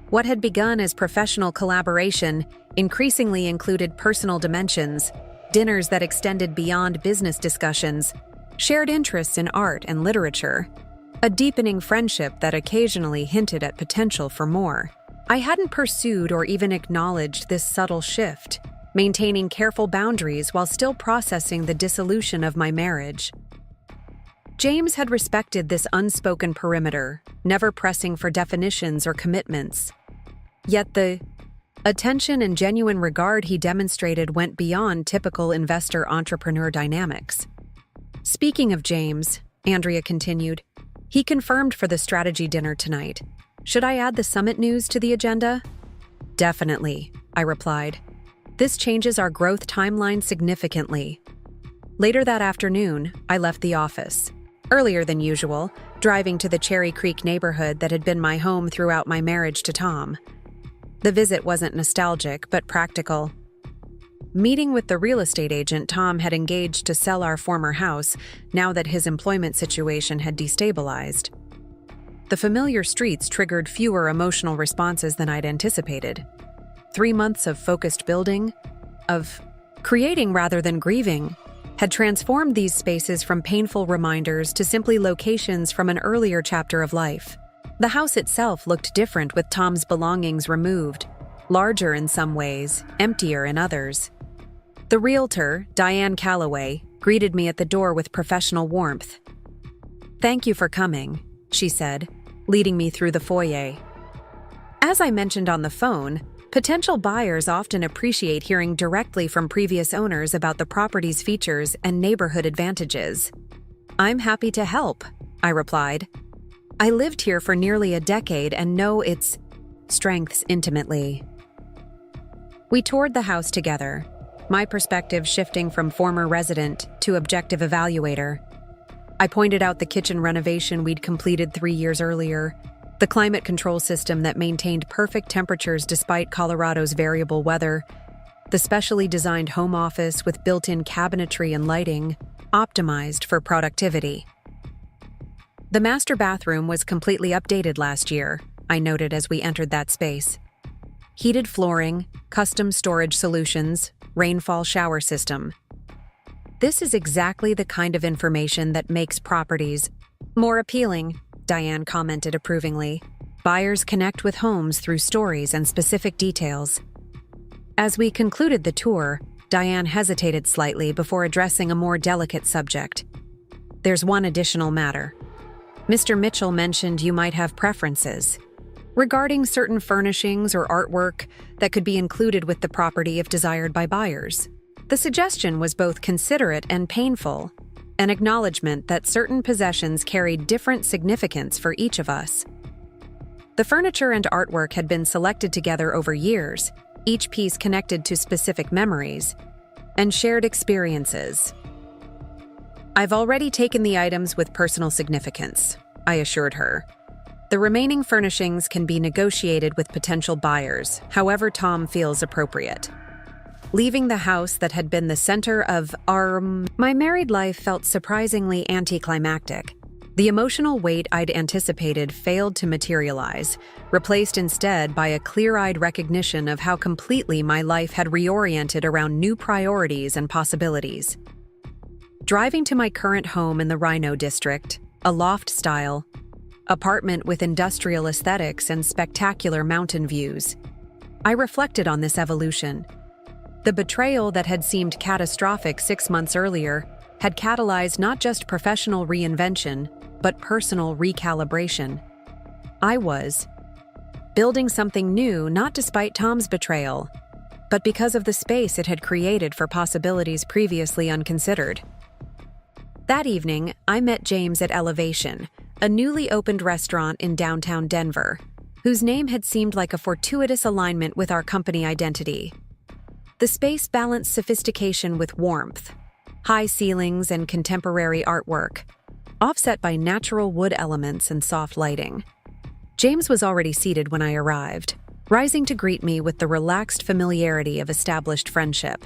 What had begun as professional collaboration increasingly included personal dimensions, dinners that extended beyond business discussions, shared interests in art and literature, a deepening friendship that occasionally hinted at potential for more. I hadn't pursued or even acknowledged this subtle shift, maintaining careful boundaries while still processing the dissolution of my marriage. James had respected this unspoken perimeter, never pressing for definitions or commitments. Yet the attention and genuine regard he demonstrated went beyond typical investor-entrepreneur dynamics. Speaking of James, Andrea continued, he confirmed for the strategy dinner tonight. Should I add the Summit news to the agenda? Definitely, I replied. This changes our growth timeline significantly. Later that afternoon, I left the office. Earlier than usual, driving to the Cherry Creek neighborhood that had been my home throughout my marriage to Tom. The visit wasn't nostalgic, but practical. Meeting with the real estate agent Tom had engaged to sell our former house now that his employment situation had destabilized. The familiar streets triggered fewer emotional responses than I'd anticipated. 3 months of focused building, of creating rather than grieving, had transformed these spaces from painful reminders to simply locations from an earlier chapter of life. The house itself looked different with Tom's belongings removed, larger in some ways, emptier in others. The realtor, Diane Calloway, greeted me at the door with professional warmth. "Thank you for coming," she said, leading me through the foyer. As I mentioned on the phone, potential buyers often appreciate hearing directly from previous owners about the property's features and neighborhood advantages. "I'm happy to help," I replied. "I lived here for nearly a decade and know its strengths intimately." We toured the house together, my perspective shifting from former resident to objective evaluator. I pointed out the kitchen renovation we'd completed 3 years earlier, The climate control system that maintained perfect temperatures despite Colorado's variable weather, the specially designed home office with built-in cabinetry and lighting, optimized for productivity. The master bathroom was completely updated last year, I noted as we entered that space. Heated flooring, custom storage solutions, rainfall shower system. This is exactly the kind of information that makes properties more appealing, Diane commented approvingly. Buyers connect with homes through stories and specific details. As we concluded the tour, Diane hesitated slightly before addressing a more delicate subject. There's one additional matter. Mr. Mitchell mentioned you might have preferences regarding certain furnishings or artwork that could be included with the property if desired by buyers. The suggestion was both considerate and painful, an acknowledgement that certain possessions carried different significance for each of us. The furniture and artwork had been selected together over years, each piece connected to specific memories and shared experiences. I've already taken the items with personal significance, I assured her. The remaining furnishings can be negotiated with potential buyers, however Tom feels appropriate. Leaving the house that had been the center of my married life felt surprisingly anticlimactic. The emotional weight I'd anticipated failed to materialize, replaced instead by a clear-eyed recognition of how completely my life had reoriented around new priorities and possibilities. Driving to my current home in the Rhino District, a loft-style apartment with industrial aesthetics and spectacular mountain views, I reflected on this evolution. The betrayal that had seemed catastrophic 6 months earlier had catalyzed not just professional reinvention, but personal recalibration. I was building something new not despite Tom's betrayal, but because of the space it had created for possibilities previously unconsidered. That evening, I met James at Elevation, a newly opened restaurant in downtown Denver, whose name had seemed like a fortuitous alignment with our company identity. The space balanced sophistication with warmth, high ceilings and contemporary artwork, offset by natural wood elements and soft lighting. James was already seated when I arrived, rising to greet me with the relaxed familiarity of established friendship.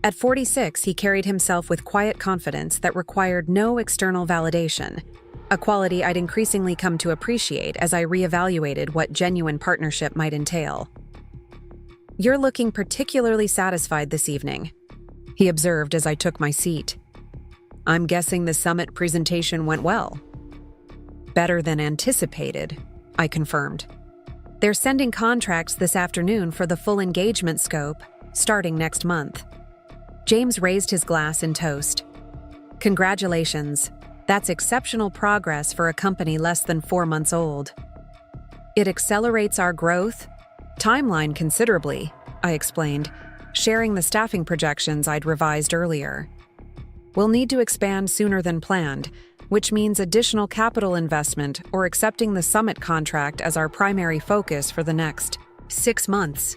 At 46, he carried himself with quiet confidence that required no external validation, a quality I'd increasingly come to appreciate as I reevaluated what genuine partnership might entail. "You're looking particularly satisfied this evening," he observed as I took my seat. "I'm guessing the summit presentation went well." "Better than anticipated," I confirmed. "They're sending contracts this afternoon for the full engagement scope, starting next month." James raised his glass in toast. "Congratulations. That's exceptional progress for a company less than 4 months old." "It accelerates our growth timeline considerably," I explained, sharing the staffing projections I'd revised earlier. "We'll need to expand sooner than planned, which means additional capital investment or accepting the summit contract as our primary focus for the next 6 months."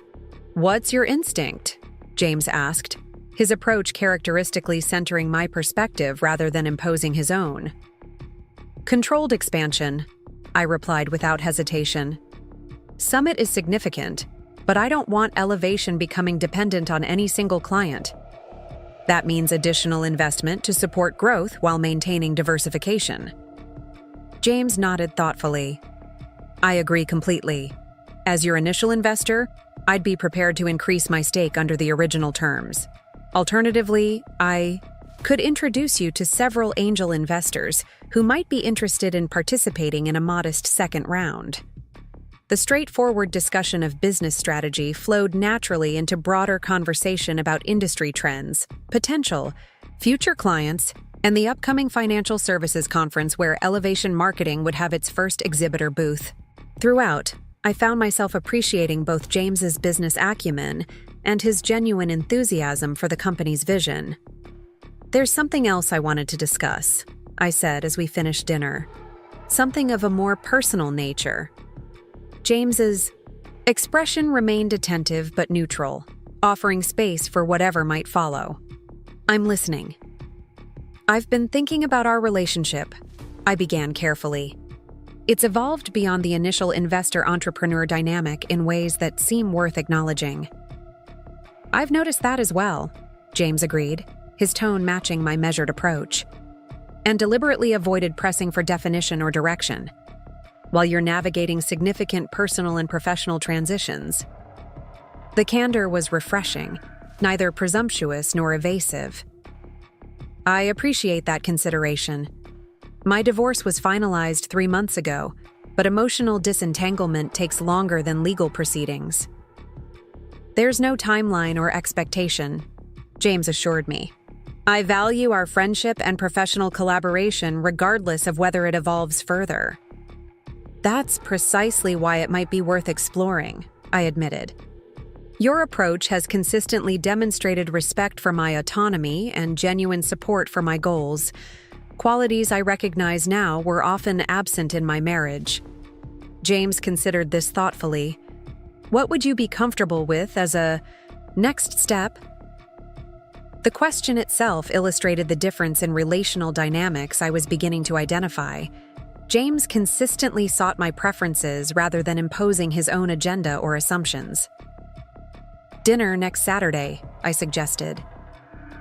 "What's your instinct?" James asked, his approach characteristically centering my perspective rather than imposing his own. "Controlled expansion," I replied without hesitation. "Summit is significant, but I don't want Elevation becoming dependent on any single client. That means additional investment to support growth while maintaining diversification." James nodded thoughtfully. "I agree completely. As your initial investor, I'd be prepared to increase my stake under the original terms. Alternatively, I could introduce you to several angel investors who might be interested in participating in a modest second round." The straightforward discussion of business strategy flowed naturally into broader conversation about industry trends, potential, future clients, and the upcoming financial services conference where Elevation Marketing would have its first exhibitor booth. Throughout, I found myself appreciating both James's business acumen and his genuine enthusiasm for the company's vision. "There's something else I wanted to discuss," I said as we finished dinner. "Something of a more personal nature." James's expression remained attentive but neutral, offering space for whatever might follow. "I'm listening." "I've been thinking about our relationship," I began carefully. It's evolved beyond the initial investor-entrepreneur dynamic in ways that seem worth acknowledging. I've noticed that as well, James agreed, his tone matching my measured approach, and deliberately avoided pressing for definition or direction, while you're navigating significant personal and professional transitions. The candor was refreshing, neither presumptuous nor evasive. I appreciate that consideration. My divorce was finalized 3 months ago, but emotional disentanglement takes longer than legal proceedings. There's no timeline or expectation, James assured me. I value our friendship and professional collaboration regardless of whether it evolves further. That's precisely why it might be worth exploring, I admitted. Your approach has consistently demonstrated respect for my autonomy and genuine support for my goals, qualities I recognize now were often absent in my marriage. James considered this thoughtfully. What would you be comfortable with as a next step? The question itself illustrated the difference in relational dynamics I was beginning to identify. James consistently sought my preferences rather than imposing his own agenda or assumptions. Dinner next Saturday, I suggested.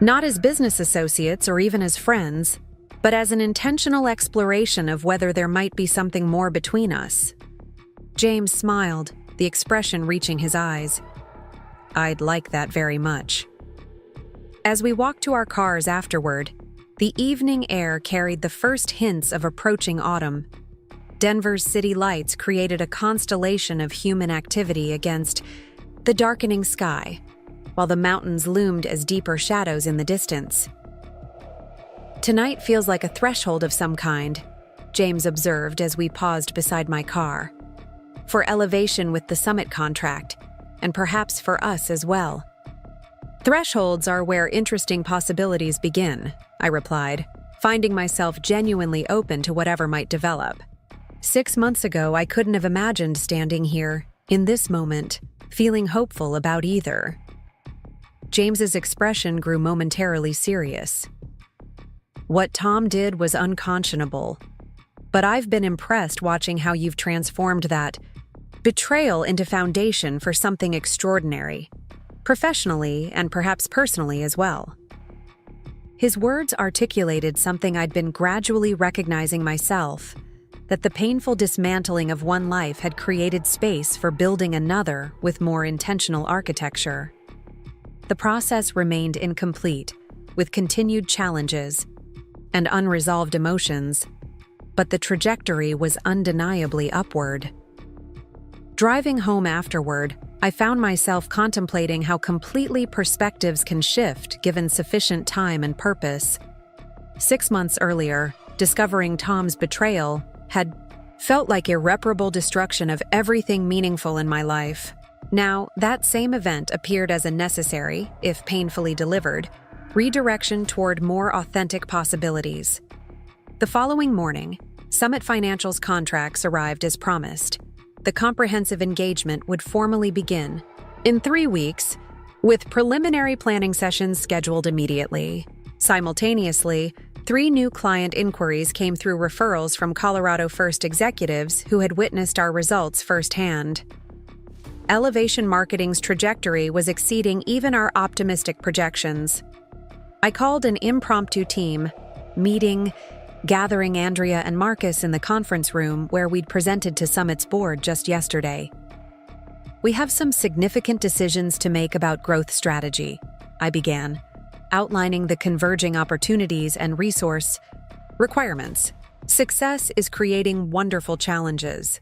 Not as business associates or even as friends, but as an intentional exploration of whether there might be something more between us. James smiled, the expression reaching his eyes. I'd like that very much. As we walked to our cars afterward, the evening air carried the first hints of approaching autumn. Denver's city lights created a constellation of human activity against the darkening sky, while the mountains loomed as deeper shadows in the distance. Tonight feels like a threshold of some kind, James observed as we paused beside my car. For elevation with the summit contract, and perhaps for us as well. Thresholds are where interesting possibilities begin, I replied, finding myself genuinely open to whatever might develop. 6 months ago, I couldn't have imagined standing here, in this moment, feeling hopeful about either. James's expression grew momentarily serious. What Tom did was unconscionable, but I've been impressed watching how you've transformed that betrayal into foundation for something extraordinary, professionally and perhaps personally as well. His words articulated something I'd been gradually recognizing myself, that the painful dismantling of one life had created space for building another with more intentional architecture. The process remained incomplete, with continued challenges and unresolved emotions, but the trajectory was undeniably upward. Driving home afterward, I found myself contemplating how completely perspectives can shift given sufficient time and purpose. 6 months earlier, discovering Tom's betrayal had felt like irreparable destruction of everything meaningful in my life. Now, that same event appeared as a necessary, if painfully delivered, redirection toward more authentic possibilities. The following morning, Summit Financial's contracts arrived as promised. The comprehensive engagement would formally begin in 3 weeks, with preliminary planning sessions scheduled immediately. Simultaneously, 3 new client inquiries came through referrals from Colorado First executives who had witnessed our results firsthand. Elevation Marketing's trajectory was exceeding even our optimistic projections. I called an impromptu team meeting, gathering Andrea and Marcus in the conference room where we'd presented to Summit's board just yesterday. We have some significant decisions to make about growth strategy, I began, outlining the converging opportunities and resource requirements. Success is creating wonderful challenges.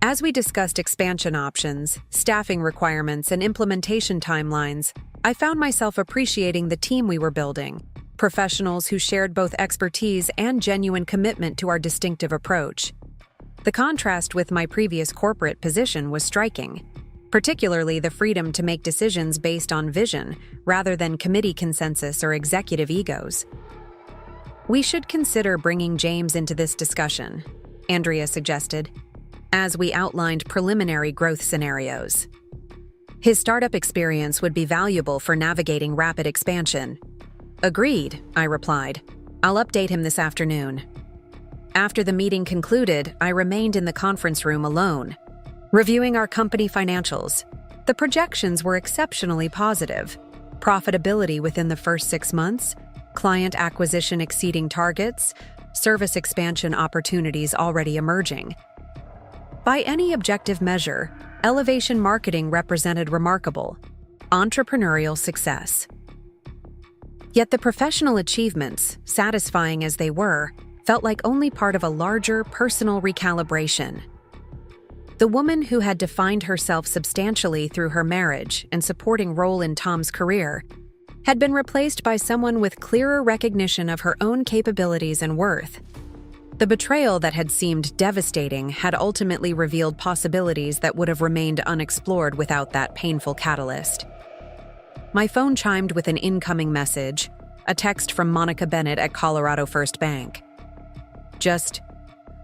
As we discussed expansion options, staffing requirements, and implementation timelines, I found myself appreciating the team we were building. Professionals who shared both expertise and genuine commitment to our distinctive approach. The contrast with my previous corporate position was striking, particularly the freedom to make decisions based on vision rather than committee consensus or executive egos. We should consider bringing James into this discussion, Andrea suggested, as we outlined preliminary growth scenarios. His startup experience would be valuable for navigating rapid expansion. Agreed, I replied. I'll update him this afternoon. After the meeting concluded, I remained in the conference room alone, reviewing our company financials. The projections were exceptionally positive. Profitability within the first 6 months, client acquisition exceeding targets, service expansion opportunities already emerging. By any objective measure, Elevation Marketing represented remarkable, entrepreneurial success. Yet the professional achievements, satisfying as they were, felt like only part of a larger personal recalibration. The woman who had defined herself substantially through her marriage and supporting role in Tom's career had been replaced by someone with clearer recognition of her own capabilities and worth. The betrayal that had seemed devastating had ultimately revealed possibilities that would have remained unexplored without that painful catalyst. My phone chimed with an incoming message, a text from Monica Bennett at Colorado First Bank. Just,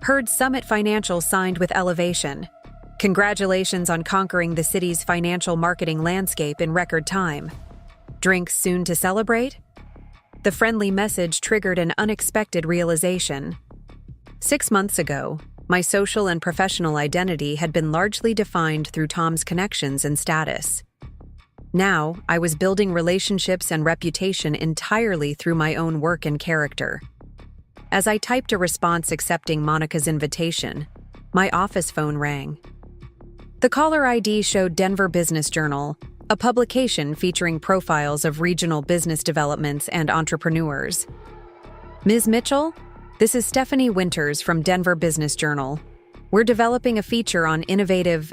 heard Summit Financial signed with Elevation. Congratulations on conquering the city's financial marketing landscape in record time. Drinks soon to celebrate? The friendly message triggered an unexpected realization. 6 months ago, my social and professional identity had been largely defined through Tom's connections and status. Now, I was building relationships and reputation entirely through my own work and character. As I typed a response accepting Monica's invitation, my office phone rang. The caller ID showed Denver Business Journal, a publication featuring profiles of regional business developments and entrepreneurs. Ms. Mitchell, this is Stephanie Winters from Denver Business Journal. We're developing a feature on innovative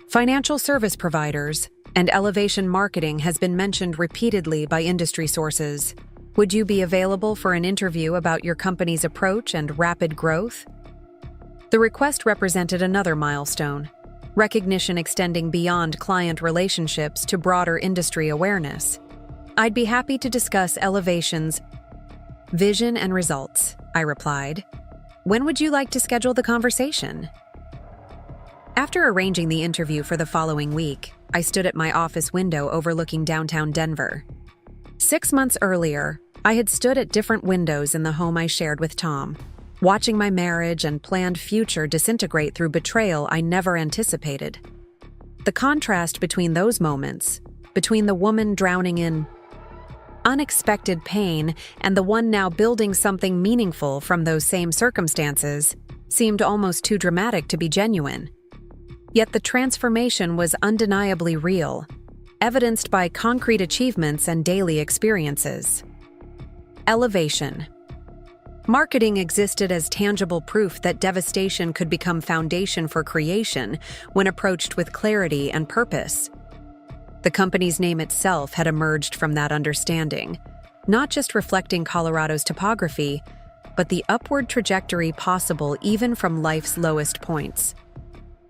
financial service providers, and Elevation Marketing has been mentioned repeatedly by industry sources. Would you be available for an interview about your company's approach and rapid growth? The request represented another milestone, recognition extending beyond client relationships to broader industry awareness. I'd be happy to discuss Elevation's vision and results, I replied. When would you like to schedule the conversation? After arranging the interview for the following week, I stood at my office window overlooking downtown Denver. 6 months earlier, I had stood at different windows in the home I shared with Tom, watching my marriage and planned future disintegrate through betrayal I never anticipated. The contrast between those moments, between the woman drowning in unexpected pain and the one now building something meaningful from those same circumstances, seemed almost too dramatic to be genuine. Yet the transformation was undeniably real, evidenced by concrete achievements and daily experiences. Elevation. Marketing existed as tangible proof that devastation could become foundation for creation when approached with clarity and purpose. The company's name itself had emerged from that understanding, not just reflecting Colorado's topography, but the upward trajectory possible even from life's lowest points.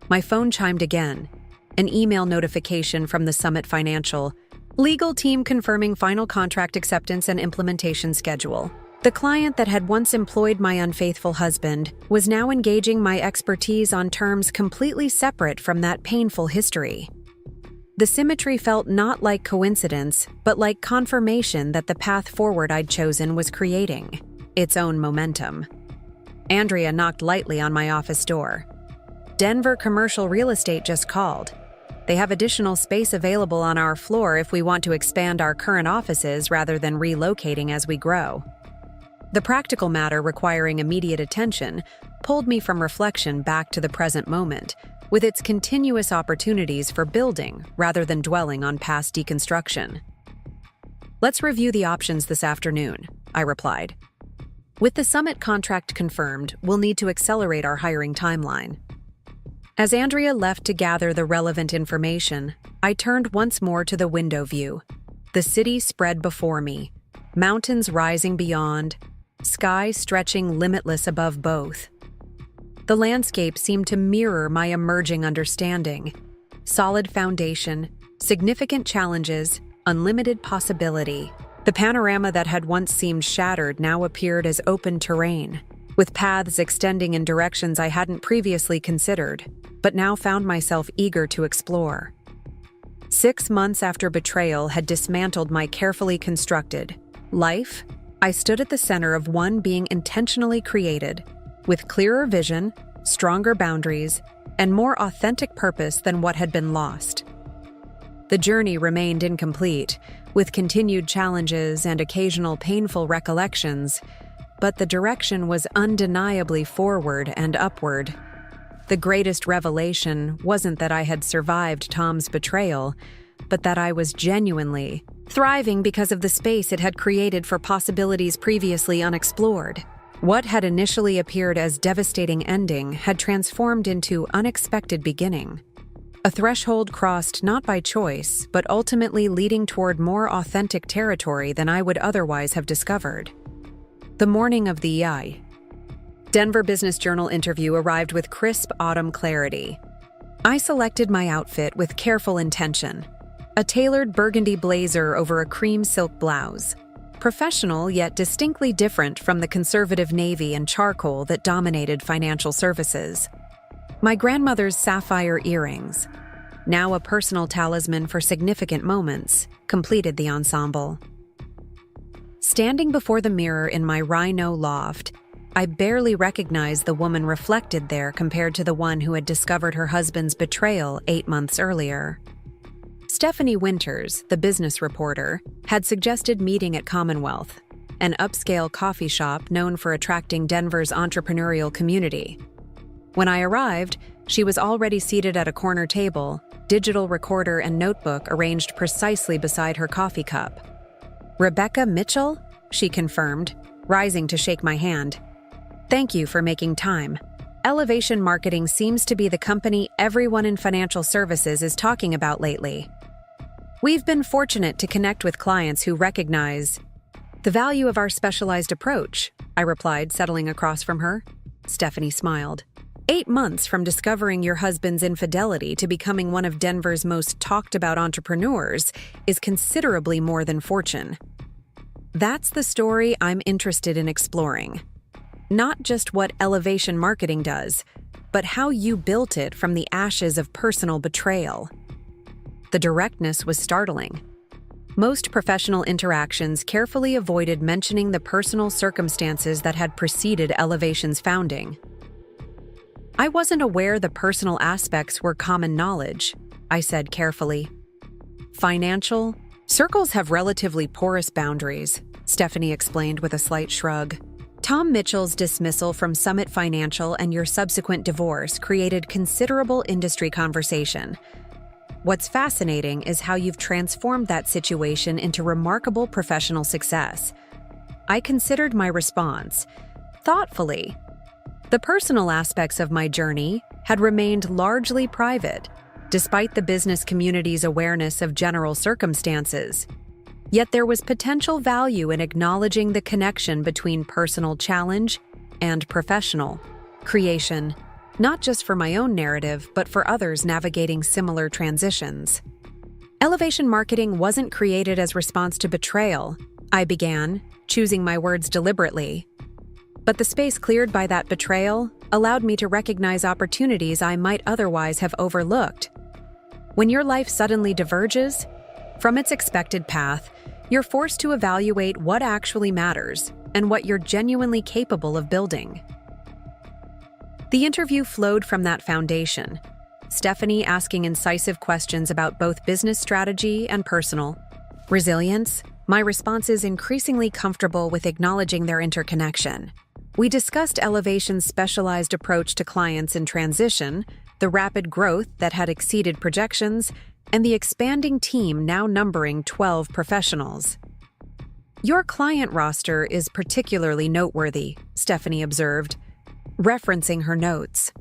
My phone chimed again, an email notification from the Summit Financial legal team confirming final contract acceptance and implementation schedule. The client that had once employed my unfaithful husband was now engaging my expertise on terms completely separate from that painful history. The symmetry felt not like coincidence, but like confirmation that the path forward I'd chosen was creating its own momentum. Andrea knocked lightly on my office door. Denver Commercial Real Estate just called. They have additional space available on our floor if we want to expand our current offices rather than relocating as we grow. The practical matter requiring immediate attention pulled me from reflection back to the present moment, with its continuous opportunities for building rather than dwelling on past deconstruction. Let's review the options this afternoon, I replied. With the Summit contract confirmed, we'll need to accelerate our hiring timeline. As Andrea left to gather the relevant information, I turned once more to the window view. The city spread before me, mountains rising beyond, sky stretching limitless above both. The landscape seemed to mirror my emerging understanding. Solid foundation, significant challenges, unlimited possibility. The panorama that had once seemed shattered now appeared as open terrain, with paths extending in directions I hadn't previously considered, but now found myself eager to explore. 6 months after betrayal had dismantled my carefully constructed life, I stood at the center of one being intentionally created, with clearer vision, stronger boundaries, and more authentic purpose than what had been lost. The journey remained incomplete, with continued challenges and occasional painful recollections, but the direction was undeniably forward and upward. The greatest revelation wasn't that I had survived Tom's betrayal, but that I was genuinely thriving because of the space it had created for possibilities previously unexplored. What had initially appeared as devastating ending had transformed into unexpected beginning. A threshold crossed not by choice, but ultimately leading toward more authentic territory than I would otherwise have discovered. The morning of the Denver Business Journal interview arrived with crisp autumn clarity. I selected my outfit with careful intention. A tailored burgundy blazer over a cream silk blouse. Professional yet distinctly different from the conservative navy and charcoal that dominated financial services. My grandmother's sapphire earrings, now a personal talisman for significant moments, completed the ensemble. Standing before the mirror in my Rhino loft, I barely recognized the woman reflected there compared to the one who had discovered her husband's betrayal 8 months earlier. Stephanie Winters, the business reporter, had suggested meeting at Commonwealth, an upscale coffee shop known for attracting Denver's entrepreneurial community. When I arrived, she was already seated at a corner table, digital recorder and notebook arranged precisely beside her coffee cup. "Rebecca Mitchell?" she confirmed, rising to shake my hand. "Thank you for making time. Elevation Marketing seems to be the company everyone in financial services is talking about lately. We've been fortunate to connect with clients who recognize the value of our specialized approach," I replied, settling across from her. Stephanie smiled. 8 months from discovering your husband's infidelity to becoming one of Denver's most talked-about entrepreneurs is considerably more than fortune. That's the story I'm interested in exploring. Not just what Elevation Marketing does, but how you built it from the ashes of personal betrayal. The directness was startling. Most professional interactions carefully avoided mentioning the personal circumstances that had preceded Elevation's founding. I wasn't aware the personal aspects were common knowledge, I said carefully. Financial circles have relatively porous boundaries, Stephanie explained with a slight shrug. Tom Mitchell's dismissal from Summit Financial and your subsequent divorce created considerable industry conversation. What's fascinating is how you've transformed that situation into remarkable professional success. I considered my response thoughtfully. The personal aspects of my journey had remained largely private, despite the business community's awareness of general circumstances. Yet there was potential value in acknowledging the connection between personal challenge and professional creation, not just for my own narrative, but for others navigating similar transitions. Elevation Marketing wasn't created as response to betrayal, I began, choosing my words deliberately. But the space cleared by that betrayal allowed me to recognize opportunities I might otherwise have overlooked. When your life suddenly diverges from its expected path, you're forced to evaluate what actually matters and what you're genuinely capable of building. The interview flowed from that foundation, Stephanie asking incisive questions about both business strategy and personal resilience. My responses increasingly comfortable with acknowledging their interconnection. We discussed Elevation's specialized approach to clients in transition, the rapid growth that had exceeded projections, and the expanding team now numbering 12 professionals. Your client roster is particularly noteworthy, Stephanie observed, referencing her notes.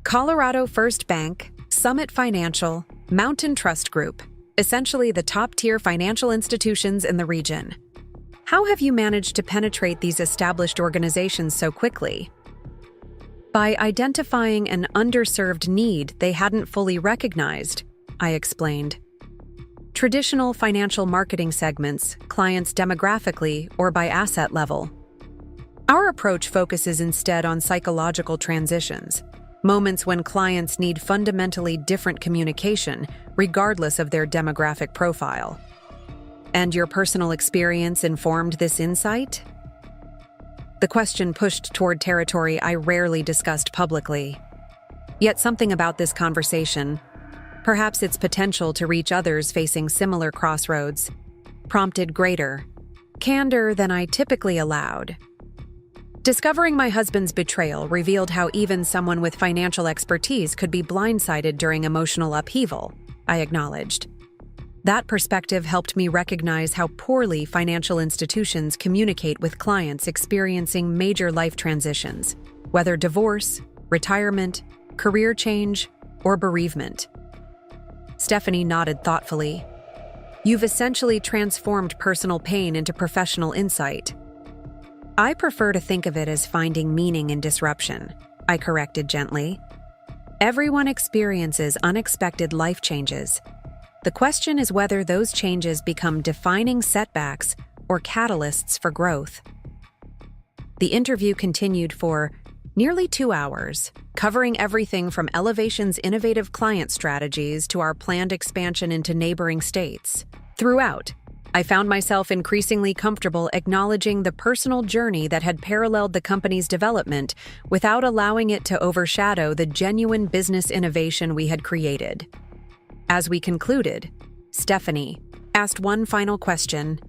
Colorado First Bank, Summit Financial, Mountain Trust Group, essentially the top-tier financial institutions in the region. How have you managed to penetrate these established organizations so quickly? By identifying an underserved need they hadn't fully recognized, I explained. Traditional financial marketing segments, clients demographically or by asset level. Our approach focuses instead on psychological transitions, moments when clients need fundamentally different communication, regardless of their demographic profile. And your personal experience informed this insight? The question pushed toward territory I rarely discussed publicly. Yet something about this conversation, perhaps its potential to reach others facing similar crossroads, prompted greater candor than I typically allowed. Discovering my husband's betrayal revealed how even someone with financial expertise could be blindsided during emotional upheaval, I acknowledged. That perspective helped me recognize how poorly financial institutions communicate with clients experiencing major life transitions, whether divorce, retirement, career change, or bereavement. Stephanie nodded thoughtfully. You've essentially transformed personal pain into professional insight. I prefer to think of it as finding meaning in disruption, I corrected gently. Everyone experiences unexpected life changes. The question is whether those changes become defining setbacks or catalysts for growth. The interview continued for nearly 2 hours, covering everything from Elevation's innovative client strategies to our planned expansion into neighboring states. Throughout, I found myself increasingly comfortable acknowledging the personal journey that had paralleled the company's development without allowing it to overshadow the genuine business innovation we had created. As we concluded, Stephanie asked one final question.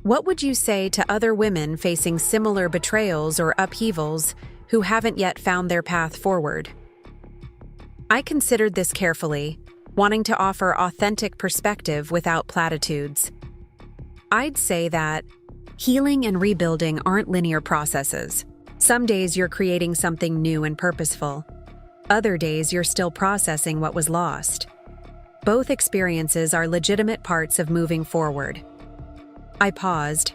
What would you say to other women facing similar betrayals or upheavals who haven't yet found their path forward? I considered this carefully, wanting to offer authentic perspective without platitudes. I'd say that healing and rebuilding aren't linear processes. Some days you're creating something new and purposeful. Other days you're still processing what was lost. Both experiences are legitimate parts of moving forward. I paused,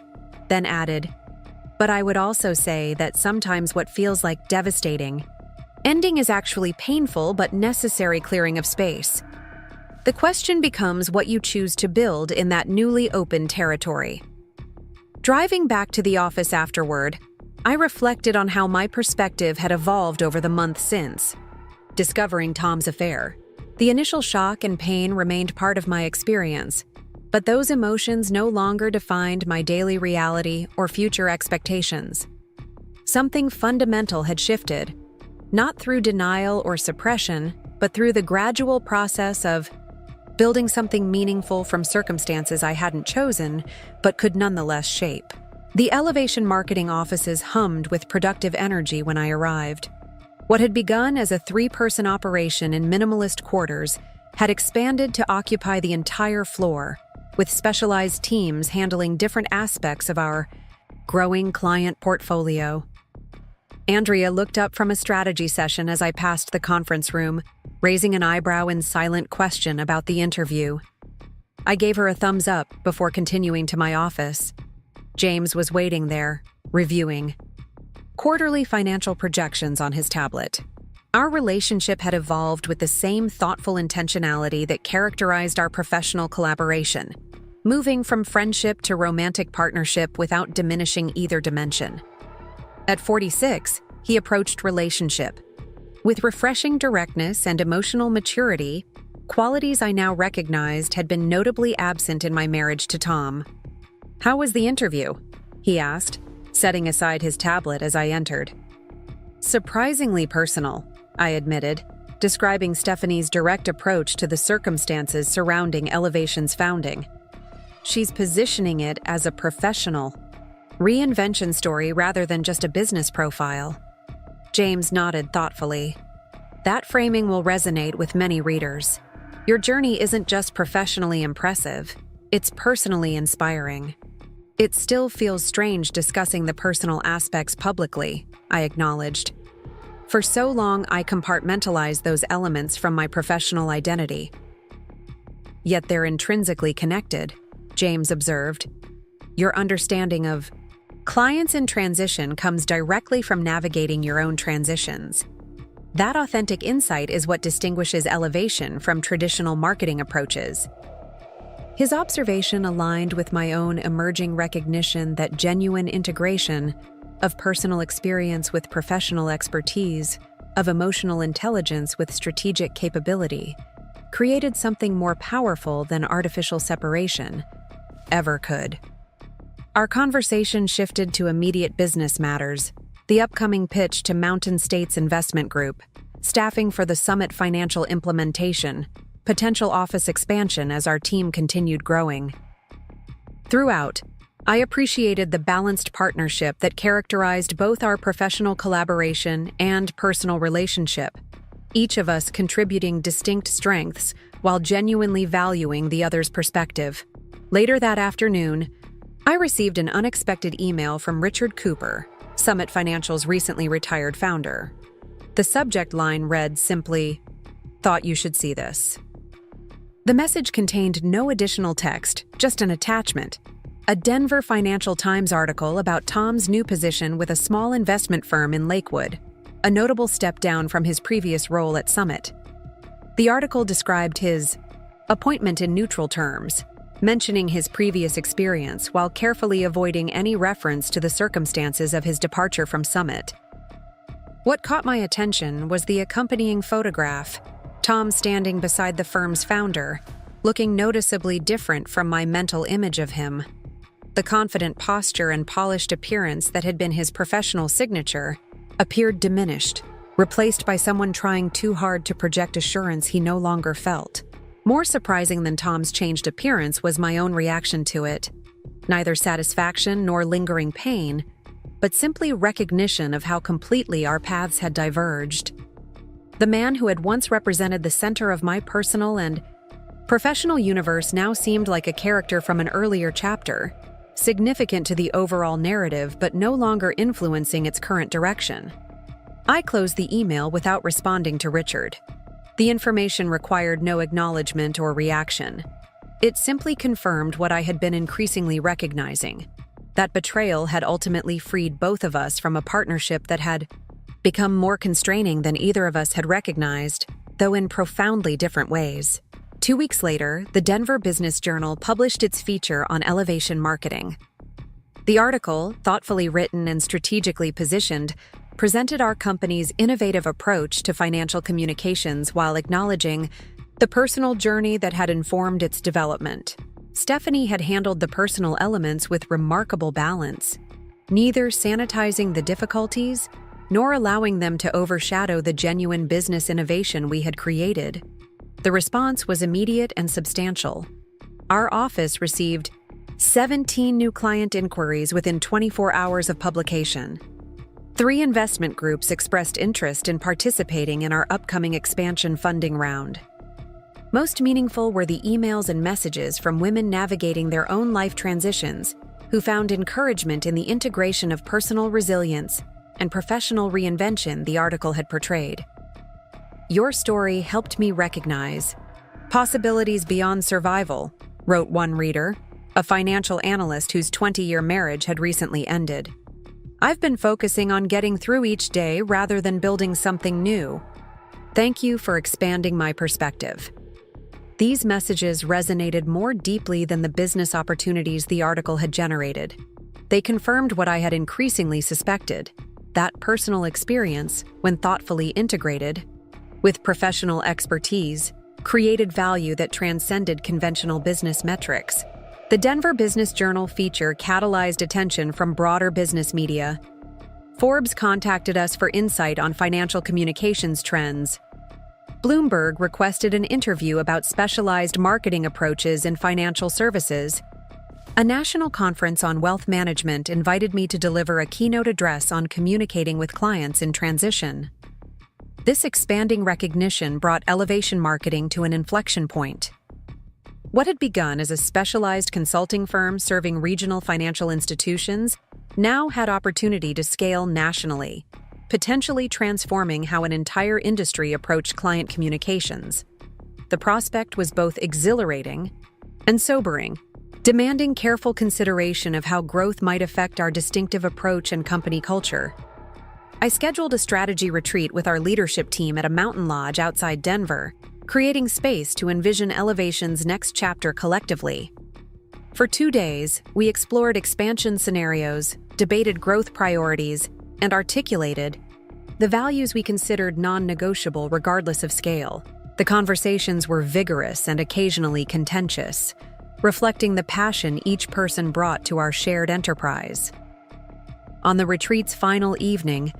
then added, but I would also say that sometimes what feels like devastating ending is actually painful but necessary clearing of space. The question becomes what you choose to build in that newly opened territory. Driving back to the office afterward, I reflected on how my perspective had evolved over the month since. Discovering Tom's affair. The initial shock and pain remained part of my experience, but those emotions no longer defined my daily reality or future expectations. Something fundamental had shifted, not through denial or suppression, but through the gradual process of building something meaningful from circumstances I hadn't chosen, but could nonetheless shape. The Elevation marketing offices hummed with productive energy when I arrived. What had begun as a 3-person operation in minimalist quarters had expanded to occupy the entire floor, with specialized teams handling different aspects of our growing client portfolio. Andrea looked up from a strategy session as I passed the conference room, raising an eyebrow in silent question about the interview. I gave her a thumbs up before continuing to my office. James was waiting there, reviewing quarterly financial projections on his tablet. Our relationship had evolved with the same thoughtful intentionality that characterized our professional collaboration, moving from friendship to romantic partnership without diminishing either dimension. At 46, he approached relationship with refreshing directness and emotional maturity, qualities I now recognized had been notably absent in my marriage to Tom. "How was the interview?" he asked, setting aside his tablet as I entered. "Surprisingly personal," I admitted, describing Stephanie's direct approach to the circumstances surrounding Elevation's founding. She's positioning it as a professional reinvention story rather than just a business profile. James nodded thoughtfully. That framing will resonate with many readers. Your journey isn't just professionally impressive, it's personally inspiring. It still feels strange discussing the personal aspects publicly, I acknowledged. For so long, I compartmentalized those elements from my professional identity. Yet they're intrinsically connected, James observed. Your understanding of clients in transition comes directly from navigating your own transitions. That authentic insight is what distinguishes Elevation from traditional marketing approaches. His observation aligned with my own emerging recognition that genuine integration of personal experience with professional expertise, of emotional intelligence with strategic capability, created something more powerful than artificial separation ever could. Our conversation shifted to immediate business matters, the upcoming pitch to Mountain States Investment Group, staffing for the summit financial implementation, potential office expansion as our team continued growing. Throughout, I appreciated the balanced partnership that characterized both our professional collaboration and personal relationship, each of us contributing distinct strengths while genuinely valuing the other's perspective. Later that afternoon, I received an unexpected email from Richard Cooper, Summit Financial's recently retired founder. The subject line read simply, "Thought you should see this." The message contained no additional text, just an attachment, a Denver Financial Times article about Tom's new position with a small investment firm in Lakewood, a notable step down from his previous role at Summit. The article described his appointment in neutral terms, mentioning his previous experience while carefully avoiding any reference to the circumstances of his departure from Summit. What caught my attention was the accompanying photograph, Tom standing beside the firm's founder, looking noticeably different from my mental image of him. The confident posture and polished appearance that had been his professional signature appeared diminished, replaced by someone trying too hard to project assurance he no longer felt. More surprising than Tom's changed appearance was my own reaction to it. Neither satisfaction nor lingering pain, but simply recognition of how completely our paths had diverged. The man who had once represented the center of my personal and professional universe now seemed like a character from an earlier chapter, significant to the overall narrative but no longer influencing its current direction. I closed the email without responding to Richard. The information required no acknowledgement or reaction. It simply confirmed what I had been increasingly recognizing. That betrayal had ultimately freed both of us from a partnership that had become more constraining than either of us had recognized, though in profoundly different ways. 2 weeks later, the Denver Business Journal published its feature on elevation marketing. The article, thoughtfully written and strategically positioned, presented our company's innovative approach to financial communications while acknowledging the personal journey that had informed its development. Stephanie had handled the personal elements with remarkable balance, neither sanitizing the difficulties nor allowing them to overshadow the genuine business innovation we had created. The response was immediate and substantial. Our office received 17 new client inquiries within 24 hours of publication. 3 investment groups expressed interest in participating in our upcoming expansion funding round. Most meaningful were the emails and messages from women navigating their own life transitions who found encouragement in the integration of personal resilience and professional reinvention the article had portrayed. "Your story helped me recognize possibilities beyond survival," wrote one reader, a financial analyst whose 20-year marriage had recently ended. "I've been focusing on getting through each day rather than building something new. Thank you for expanding my perspective." These messages resonated more deeply than the business opportunities the article had generated. They confirmed what I had increasingly suspected: that personal experience, when thoughtfully integrated with professional expertise, created value that transcended conventional business metrics. The Denver Business Journal feature catalyzed attention from broader business media. Forbes contacted us for insight on financial communications trends. Bloomberg requested an interview about specialized marketing approaches in financial services. A national conference on wealth management invited me to deliver a keynote address on communicating with clients in transition. This expanding recognition brought elevation marketing to an inflection point. What had begun as a specialized consulting firm serving regional financial institutions now had opportunity to scale nationally, potentially transforming how an entire industry approached client communications. The prospect was both exhilarating and sobering, demanding careful consideration of how growth might affect our distinctive approach and company culture. I scheduled a strategy retreat with our leadership team at a mountain lodge outside Denver, creating space to envision Elevation's next chapter collectively. For 2 days, we explored expansion scenarios, debated growth priorities, and articulated the values we considered non-negotiable regardless of scale. The conversations were vigorous and occasionally contentious, reflecting the passion each person brought to our shared enterprise. On the retreat's final evening,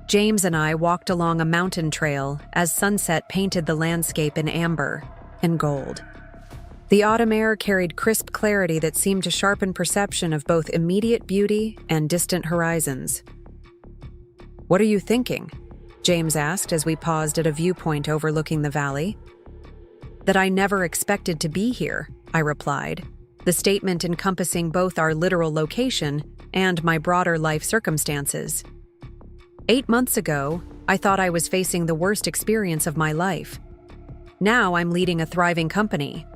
James and I walked along a mountain trail as sunset painted the landscape in amber and gold. The autumn air carried crisp clarity that seemed to sharpen perception of both immediate beauty and distant horizons. "What are you thinking?" James asked as we paused at a viewpoint overlooking the valley. "That I never expected to be here," I replied, the statement encompassing both our literal location and my broader life circumstances. 8 months ago, I thought I was facing the worst experience of my life. Now I'm leading a thriving company,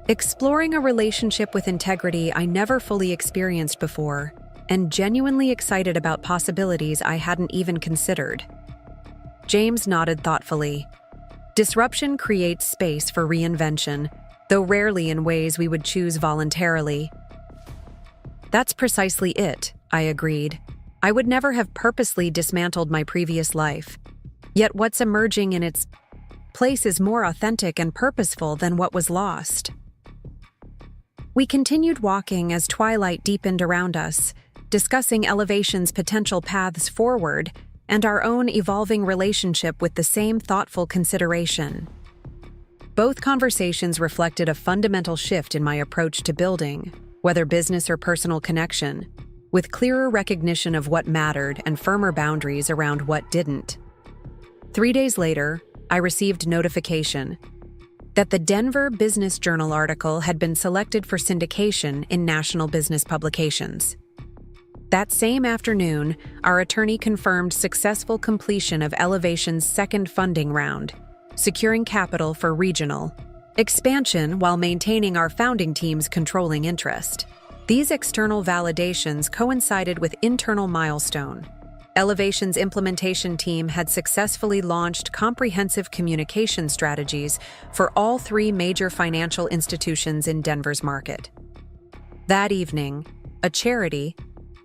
exploring a relationship with integrity I never fully experienced before, and genuinely excited about possibilities I hadn't even considered. James nodded thoughtfully. Disruption creates space for reinvention, though rarely in ways we would choose voluntarily. That's precisely it, I agreed. I would never have purposely dismantled my previous life. Yet what's emerging in its place is more authentic and purposeful than what was lost. We continued walking as twilight deepened around us, discussing Elevation's potential paths forward and our own evolving relationship with the same thoughtful consideration. Both conversations reflected a fundamental shift in my approach to building, whether business or personal connection, with clearer recognition of what mattered and firmer boundaries around what didn't. 3 days later, I received notification that the Denver Business Journal article had been selected for syndication in national business publications. That same afternoon, our attorney confirmed successful completion of Elevation's second funding round, securing capital for regional expansion while maintaining our founding team's controlling interest. These external validations coincided with internal milestone. Elevation's implementation team had successfully launched comprehensive communication strategies for all 3 major financial institutions in Denver's market. That evening, a charity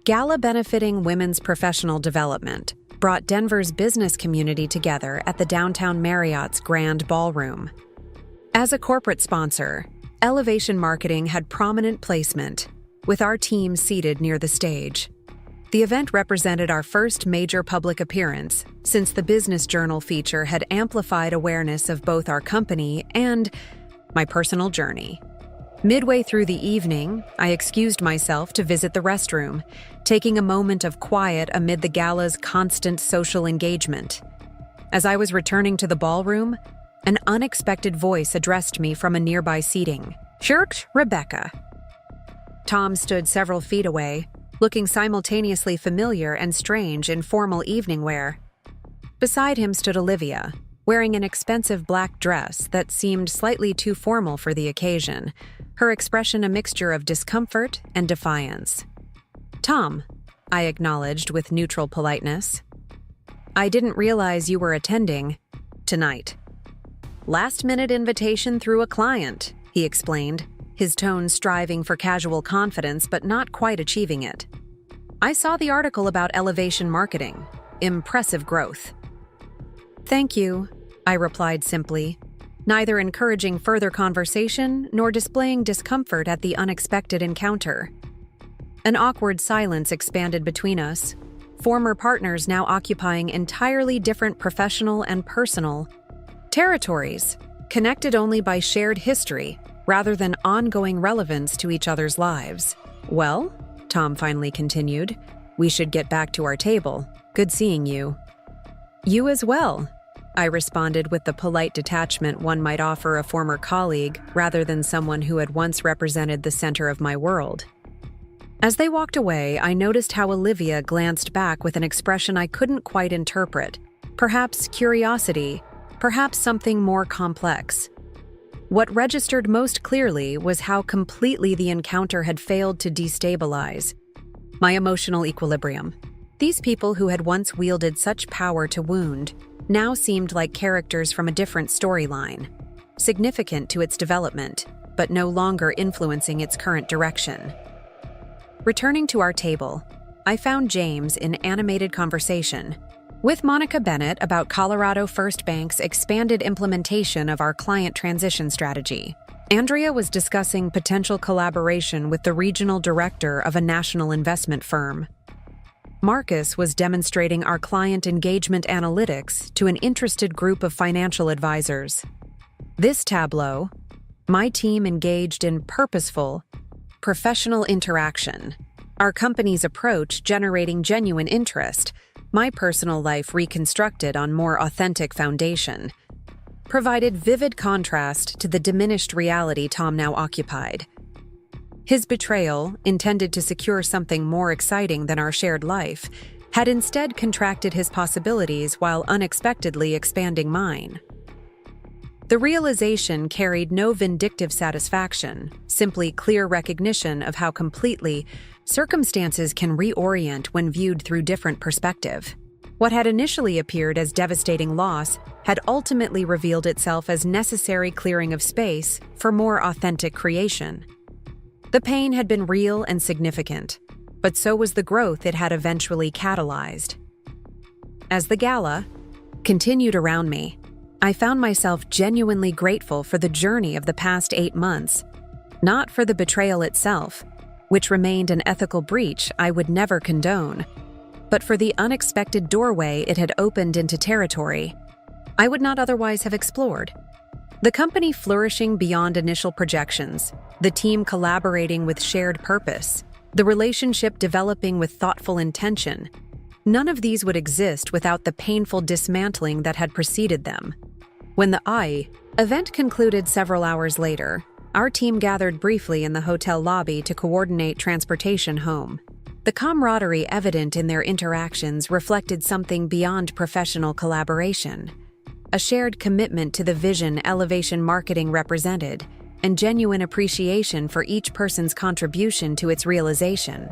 gala benefiting women's professional development brought Denver's business community together at the downtown Marriott's Grand Ballroom. As a corporate sponsor, Elevation Marketing had prominent placement, with our team seated near the stage. The event represented our first major public appearance since the Business Journal feature had amplified awareness of both our company and my personal journey. Midway through the evening, I excused myself to visit the restroom, taking a moment of quiet amid the gala's constant social engagement. As I was returning to the ballroom, an unexpected voice addressed me from a nearby seating. "Shirks, Rebecca." Tom stood several feet away, looking simultaneously familiar and strange in formal evening wear. Beside him stood Olivia, wearing an expensive black dress that seemed slightly too formal for the occasion, her expression a mixture of discomfort and defiance. "Tom," I acknowledged with neutral politeness. "I didn't realize you were attending tonight." "Last-minute invitation through a client," he explained, his tone striving for casual confidence but not quite achieving it. "I saw the article about Elevation Marketing. Impressive growth." "Thank you," I replied simply, neither encouraging further conversation nor displaying discomfort at the unexpected encounter. An awkward silence expanded between us, former partners now occupying entirely different professional and personal territories, connected only by shared history rather than ongoing relevance to each other's lives. "Well," Tom finally continued, "we should get back to our table. Good seeing you." "You as well," I responded with the polite detachment one might offer a former colleague rather than someone who had once represented the center of my world. As they walked away, I noticed how Olivia glanced back with an expression I couldn't quite interpret. Perhaps curiosity, perhaps something more complex. What registered most clearly was how completely the encounter had failed to destabilize my emotional equilibrium. These people who had once wielded such power to wound now seemed like characters from a different storyline, significant to its development, but no longer influencing its current direction. Returning to our table, I found James in animated conversation with Monica Bennett about Colorado First Bank's expanded implementation of our client transition strategy. Andrea was discussing potential collaboration with the regional director of a national investment firm. Marcus was demonstrating our client engagement analytics to an interested group of financial advisors. This tableau, my team engaged in purposeful, professional interaction, our company's approach generating genuine interest, my personal life reconstructed on more authentic foundation, provided vivid contrast to the diminished reality Tom now occupied. His betrayal, intended to secure something more exciting than our shared life, had instead contracted his possibilities while unexpectedly expanding mine. The realization carried no vindictive satisfaction, simply clear recognition of how completely circumstances can reorient when viewed through different perspective. What had initially appeared as devastating loss had ultimately revealed itself as necessary clearing of space for more authentic creation. The pain had been real and significant, but so was the growth it had eventually catalyzed. As the gala continued around me, I found myself genuinely grateful for the journey of the past 8 months, not for the betrayal itself, which remained an ethical breach I would never condone, but for the unexpected doorway it had opened into territory I would not otherwise have explored. The company flourishing beyond initial projections, the team collaborating with shared purpose, the relationship developing with thoughtful intention, none of these would exist without the painful dismantling that had preceded them. When the event concluded several hours later, our team gathered briefly in the hotel lobby to coordinate transportation home. The camaraderie evident in their interactions reflected something beyond professional collaboration, a shared commitment to the vision Elevation Marketing represented, and genuine appreciation for each person's contribution to its realization.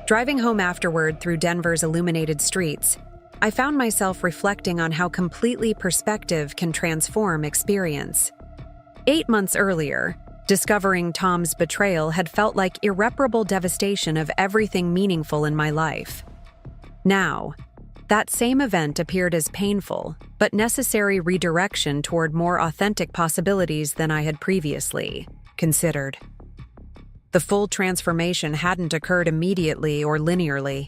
Driving home afterward through Denver's illuminated streets, I found myself reflecting on how completely perspective can transform experience. 8 months earlier, discovering Tom's betrayal had felt like irreparable devastation of everything meaningful in my life. Now, that same event appeared as painful, but necessary redirection toward more authentic possibilities than I had previously considered. The full transformation hadn't occurred immediately or linearly.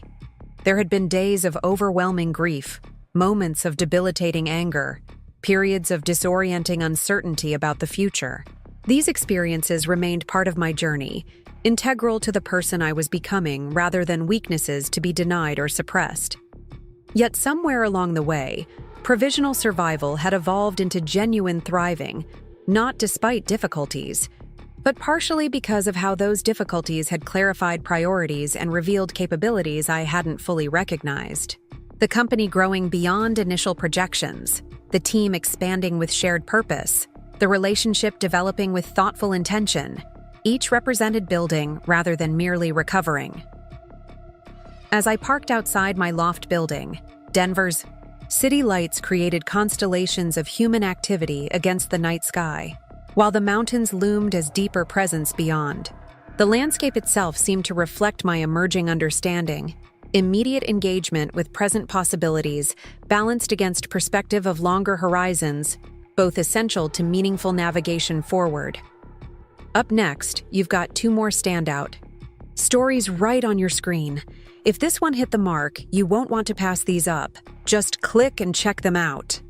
There had been days of overwhelming grief, moments of debilitating anger, periods of disorienting uncertainty about the future. These experiences remained part of my journey, integral to the person I was becoming rather than weaknesses to be denied or suppressed. Yet somewhere along the way, provisional survival had evolved into genuine thriving, not despite difficulties, but partially because of how those difficulties had clarified priorities and revealed capabilities I hadn't fully recognized. The company growing beyond initial projections, the team expanding with shared purpose, the relationship developing with thoughtful intention, each represented building rather than merely recovering. As I parked outside my loft building, Denver's city lights created constellations of human activity against the night sky, while the mountains loomed as deeper presence beyond. The landscape itself seemed to reflect my emerging understanding, immediate engagement with present possibilities balanced against perspective of longer horizons, both essential to meaningful navigation forward. Up next, you've got 2 more standout stories right on your screen. If this one hit the mark, you won't want to pass these up. Just click and check them out.